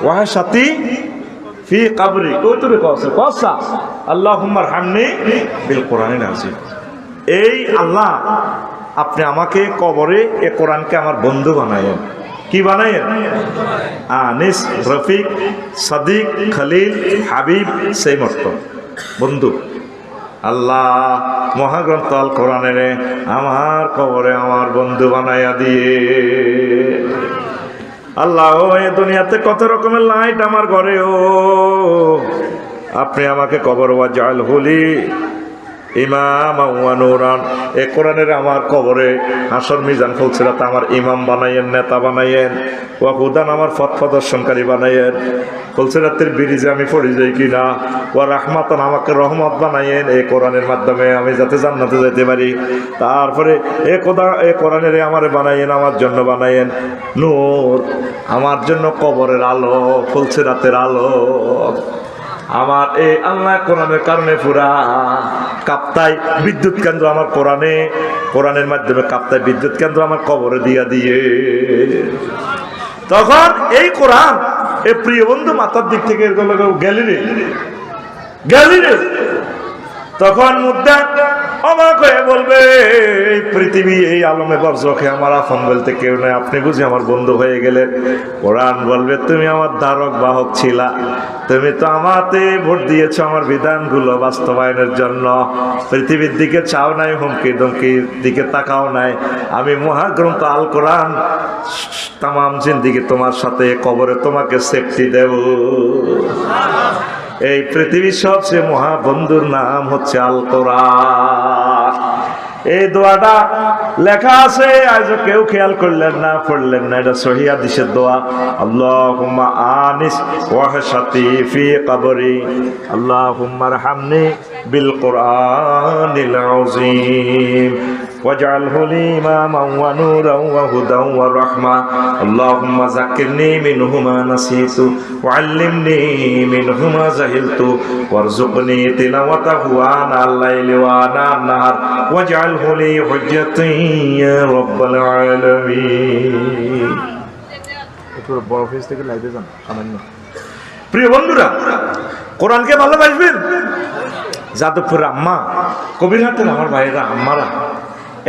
ওয়াহশাতি ফি কবরি কৌতুরে কসা আল্লাহুম্মা রহমনি বিল কোরআনিল আযীম। এই আল্লাহ আপনি আমাকে কবরে এ কোরআনকে আমার বন্ধু বানায়েন। কি বানায়েন? আনিস, রফিক, সাদিক, খলিল, হাবিব, সেই মত বন্ধু। আল্লাহ মহাগ্রন্থ আল কোরআনের আমার কবরে আমার বন্ধু বানাইয়া দিয়ে। আল্লাহ এ দুনিয়াতে কত রকমের লাইট আমার ঘরে, ও আপনি আমাকে কবর ওয়াজাল হুলি ইমাম ওয়া নূরান, এ কোরআনের আমার কবরে হাসর মিজান ফুলসিরাত আমার ইমাম বানাইয়েন, নেতা বানাইয়েন, ওয়া হুদান আমার পথ প্রদর্শনকারী বানাইয়েন, ফুলসিরাতের ব্রিজে আমি পড়ে যাই কিনা, ওয়া রাহমাতান আমাকে রহমত বানাইয়েন, এই কোরআনের মাধ্যমে আমি যাতে জান্নাতে যেতে পারি। তারপরে এ কোরআনের আমারে বানাইয়েন, আমার জন্য বানাইয়েন নূর, আমার জন্য কবরের আলো, ফুলসিরাতের আলো। আমার এই আল্লাহ কোরআনের কারণে পুরা কাপ্তায় বিদ্যুৎ কেন্দ্র আমার কোরআনের মাধ্যমে কাপ্তায় বিদ্যুৎ কেন্দ্র আমার কবরে দিয়া দিয়ে। তখন এই কোরআন এই প্রিয় বন্ধু মাথার দিক থেকে গেলি রে তখন মুদ্রা অবাক হয়ে বলবে এই পৃথিবী এই আলমে বর্জকে আমার আপন বলতে কেউ নেই, আপনি বুঝি আমার বন্ধু হয়ে গেলেন। কোরআন বলবে তুমি আমার ধারক বাহক ছিলা, তুমি তো আমাতে ভোট দিয়েছ আমার বিধানগুলো বাস্তবায়নের জন্য, পৃথিবীর দিকে চাও নাই, হুমকি ধমকির দিকে তাকাও নাই। আমি মহাগ্রন্থ আল কোরআন তামাম জিন্দিগি তোমার সাথে কবরে তোমাকে সেফটি দেব। এই পৃথিবীর সবচেয়ে মহাবন্ধুর নাম হচ্ছে আল কোরআন। এই দোয়াটা লেখা আছে, আজ কেউ খেয়াল করলেন না, পড়লেন না, এটা সহিহ হাদিসের দোয়া। আল্লাহুম্মা আনিস ওয়াহশাতি ফি কবরি আল্লাহুম্মা রহমনি বিল কোরআনিল আযীম واجعله لي إماما ونورا وهدى ورحمة اللهم ذكرني منه ما نسيت وعلمني منه ما جهلت وارزقني تلاوته آناء الليل وآناء النهار واجعله لي حجة يا رب العالمين। প্রিয় বন্ধুরা, কোরআনকে ভালোবাসবেন। যাদবপুর আম্মা, কবিরহাটের আমার ভাইয়েরা, আম্মারা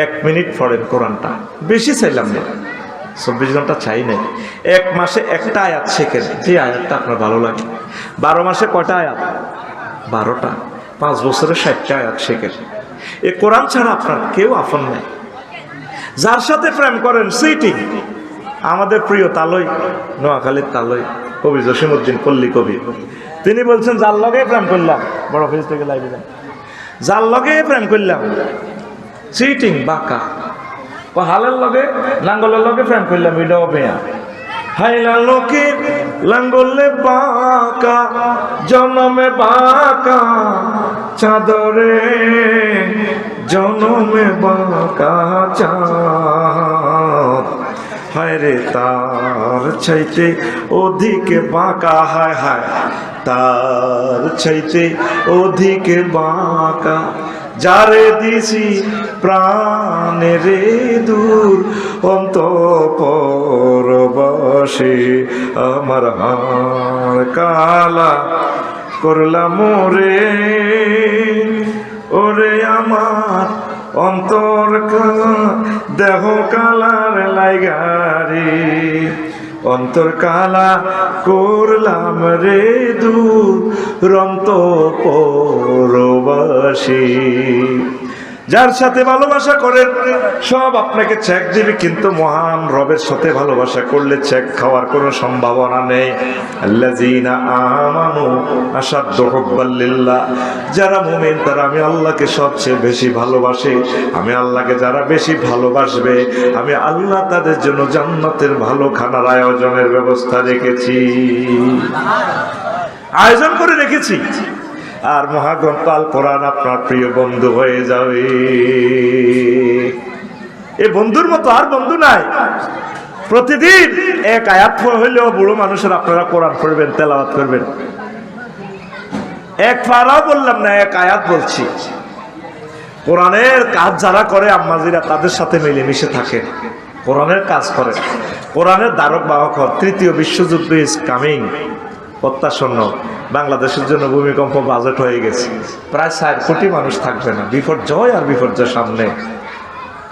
1 মিনিট পড়েন কোরআনটা, বেশি চাইলাম না, 24 ঘন্টা চাই নাই। 1 মাসে একটা আয়াত শেখেন, যে আয়াতটা আপনার ভালো লাগে। 12 মাসে কয়টা আয়াত? 12টা। 5 বছরে 60টা আয়াত শেখেন। এ কোরআন ছাড়া আপনার কেউ আপন নাই। যার সাথে প্রেম করেন সিটিং। আমাদের প্রিয় তালই, নোয়াখালীর তালই কবি জসিমউদ্দিন পল্লী কবি, তিনি বলছেন, যার লগে প্রেম করলাম, বড় অফিস থেকে লাইভে যান, যার লগে প্রেম করলাম চিটিং বাঁকা, ও হালের লগে লাঙ্গলের লগে প্রেম করলাম, এটাও বেয়া। হাইলা লোকে লাঙ্গলে বাঁকা, জনমে বাঁকা চাদরে, জনমে বাঁকা চাঁদ, হায় রে তার চাইতে অধিকে বাঁকা, হায় হায় তার চাইতে অধিকে বাঁকা, যারে দিছি প্রাণের দূর অন্তঃপরবাসে, আমার হাড় কালা করলাম রে, ওরে আমার অন্তর দেহ কালার লাইগারি, অন্তর কালা করলাম রে দূর অন্তঃপরবাসী। যার সাথে ভালোবাসা করেন সব আপনাকে চেক দিবে, কিন্তু মহান রবের সাথে ভালোবাসা করলে চেক খাওয়ার কোনো সম্ভাবনা নেই। আল্লাযীনা আমানু আশাদ্দু হুব্বাল লিল্লাহ, যারা মুমিন তারা আমি আল্লাহকে সবচেয়ে বেশি ভালোবাসে। আমি আল্লাহকে যারা বেশি ভালোবাসবে, আমি আল্লাহ তাদের জন্য জান্নাতের ভালো খানার আয়োজনের ব্যবস্থা রেখেছি, আয়োজন করে রেখেছি। আর মহাগ্রন্থ আল কোরআন আপনার প্রিয় বন্ধু হয়ে যাবে। এই বন্ধুর মতো আর বন্ধু নাই। প্রতিদিন 1 আয়াত হইলেও বুড়ো মানুষের আপনারা কোরআন পড়বেন, তেলাওয়াত করবেন। 1 পারাও বললাম না, 1 আয়াত বলছি। কোরআনের কাজ যারা করে আম্মাজিরা, তাদের সাথে মিলেমিশে থাকে, কোরআনের কাজ করে, কোরআনের ধারক বাহক। 3য় বিশ্বযুদ্ধ ইজ কামিং, প্রত্যাশন্য। বাংলাদেশের জন্য ভূমিকম্প বাজেট হয়ে গেছে, প্রায় 4 কোটি মানুষ থাকবে না। বিপর্যয় আর বিপর্যয় সামনে,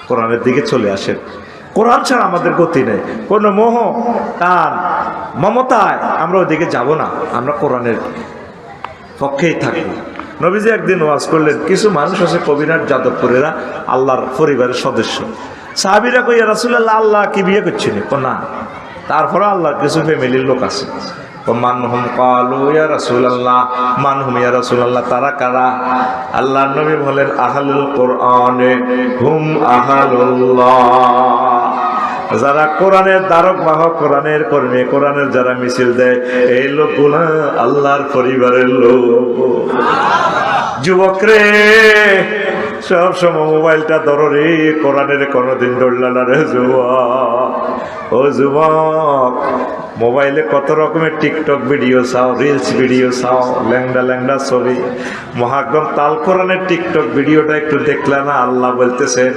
কোরআনের দিকে চলে আসেন। কোরআন ছাড়া আমাদের গতি নেই। কোনো মোহ টান মমতায় আমরা ওইদিকে যাব না, আমরা কোরআনের পক্ষেই থাকি। নবীজি একদিন ওয়াজ করলেন, কিছু মানুষ আছে কবিরাট যাদবপুরেরা, আল্লাহর পরিবারের সদস্য। সাহাবীরা কই, ইয়া রাসূলুল্লাহ, আল্লাহ কি বিয়ে করছেন? না, তারপরে আল্লাহর কিছু ফ্যামিলির লোক আছে। মানহুম ক্বালু ইয়া রাসূলুল্লাহ, মানহুম ইয়া রাসূলুল্লাহ, তারা কারা? আল্লাহর নবী বলেন, আহলুল কোরআনে হুম আহলুল্লাহ, যারা কোরআনের ধারক বাহক, কোরআনের কর্মী, কোরআনের যারা মিছিল দেয়, এই লোকগুলা আল্লাহর পরিবারের লোক। যুবক রে, সব সময় মোবাইলটা ধরো রে, কোরআনের কোনোদিন ধরলা না রে যুবক। ও যুবক, মোবাইলে কত রকমের টিকটক ভিডিও চাও, রিলস ভিডিও চাও, ল্যাংডা ল্যাংডা ছবি। মহাগ্রন্থ আল কোরআনের টিকটক ভিডিওটা একটু দেখলা না? আল্লাহ বলতেছেন,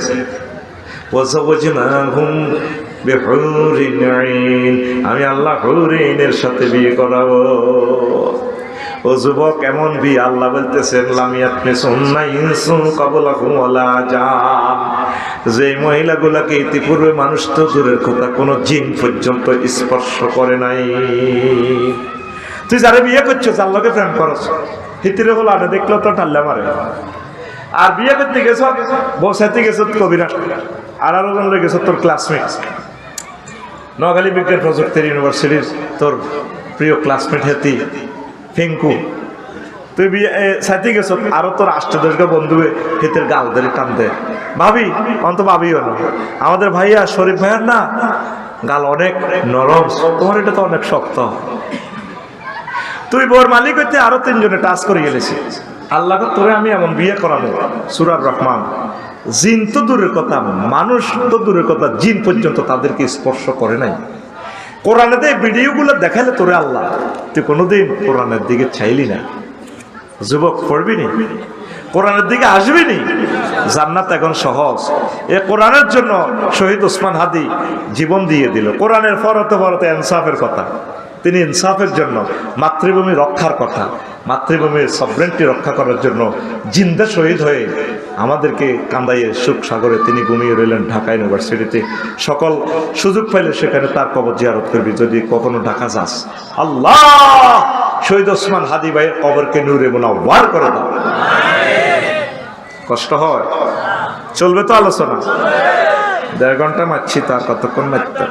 আমি আল্লাহ হুরিনের সাথে বিয়ে করাবো। ও যুবক, এমন বিয়ে আল্লাহ বলতেছেন, যে মহিলাগুলাকে ইতিপূর্বে মানুষ তো দূরের কথা, কোন জিন পর্যন্ত স্পর্শ করে নাই। তুই যারা বিয়ে করছো, যার লগে প্রেম করছ, হিতিরে হলো আরে দেখলো তো টাল্লা মারে। আর বিয়ে করতে গেছ, বসাতে গেছ কবিরা, আর আরো জন গেছ তোর ক্লাসমেট, নোয়াখালী বিজ্ঞান প্রযুক্তির ইউনিভার্সিটির তোর প্রিয় ক্লাসমেট হেতি ফিঙ্কু। তুই বিয়ে সাথে গেছ, আরো তোর 8-10 বন্ধু হেতের গাল ধরে টান দেয়। ভাবি অন্ত ভাবিও না, আমাদের ভাইয়া শরীফ ভাইয়ার না গাল অনেক নরম, তোমার এটা তো অনেক শক্ত। তুই বোর মালিক হইতে আরো 3 জনে টাচ করে গেলেছি। আল্লাহ তোরে আমি এমন বিয়ে করাবো, সূরা রহমান। জিন তো দূরের কথা, মানুষ তো দূরের কথা, জিন পর্যন্ত তাদেরকে স্পর্শ করে নাই। কোরআনে ভিডিওগুলো দেখালে তোরে আল্লাহ, তুই কোনোদিন কোরআনের দিকে চাইলি না। যুবক, পড়বি নি? কোরআনের দিকে আসবি নি? জান্নাত এখন সহজ। এ কোরআনের জন্য শহীদ ওসমান হাদি জীবন দিয়ে দিল। কোরআনের ফরতে ফরতে ইনসাফের কথা, তিনি ইনসাফের জন্য, মাতৃভূমি রক্ষার কথা, মাতৃভূমির সভরেন্টি রক্ষা করার জন্য জিন্দা শহীদ হয়ে আমাদেরকে কান্দাইয়ে সুখ সাগরে তিনি ঘুমিয়ে রইলেন ঢাকা ইউনিভার্সিটিতে। সকল সুযোগ পাইলে সেখানে তার কবর জিয়ারত করবি যদি কখনো ঢাকা যাস। আল্লাহ শহীদ ওসমান হাদি ভাইয়ের কবরকে নূরে মুনাওয়ার করে দাও। কষ্ট হয়? চলবে তো আলোচনা? 1.5 ঘন্টা মারছি, তার কতক্ষণ মারতে?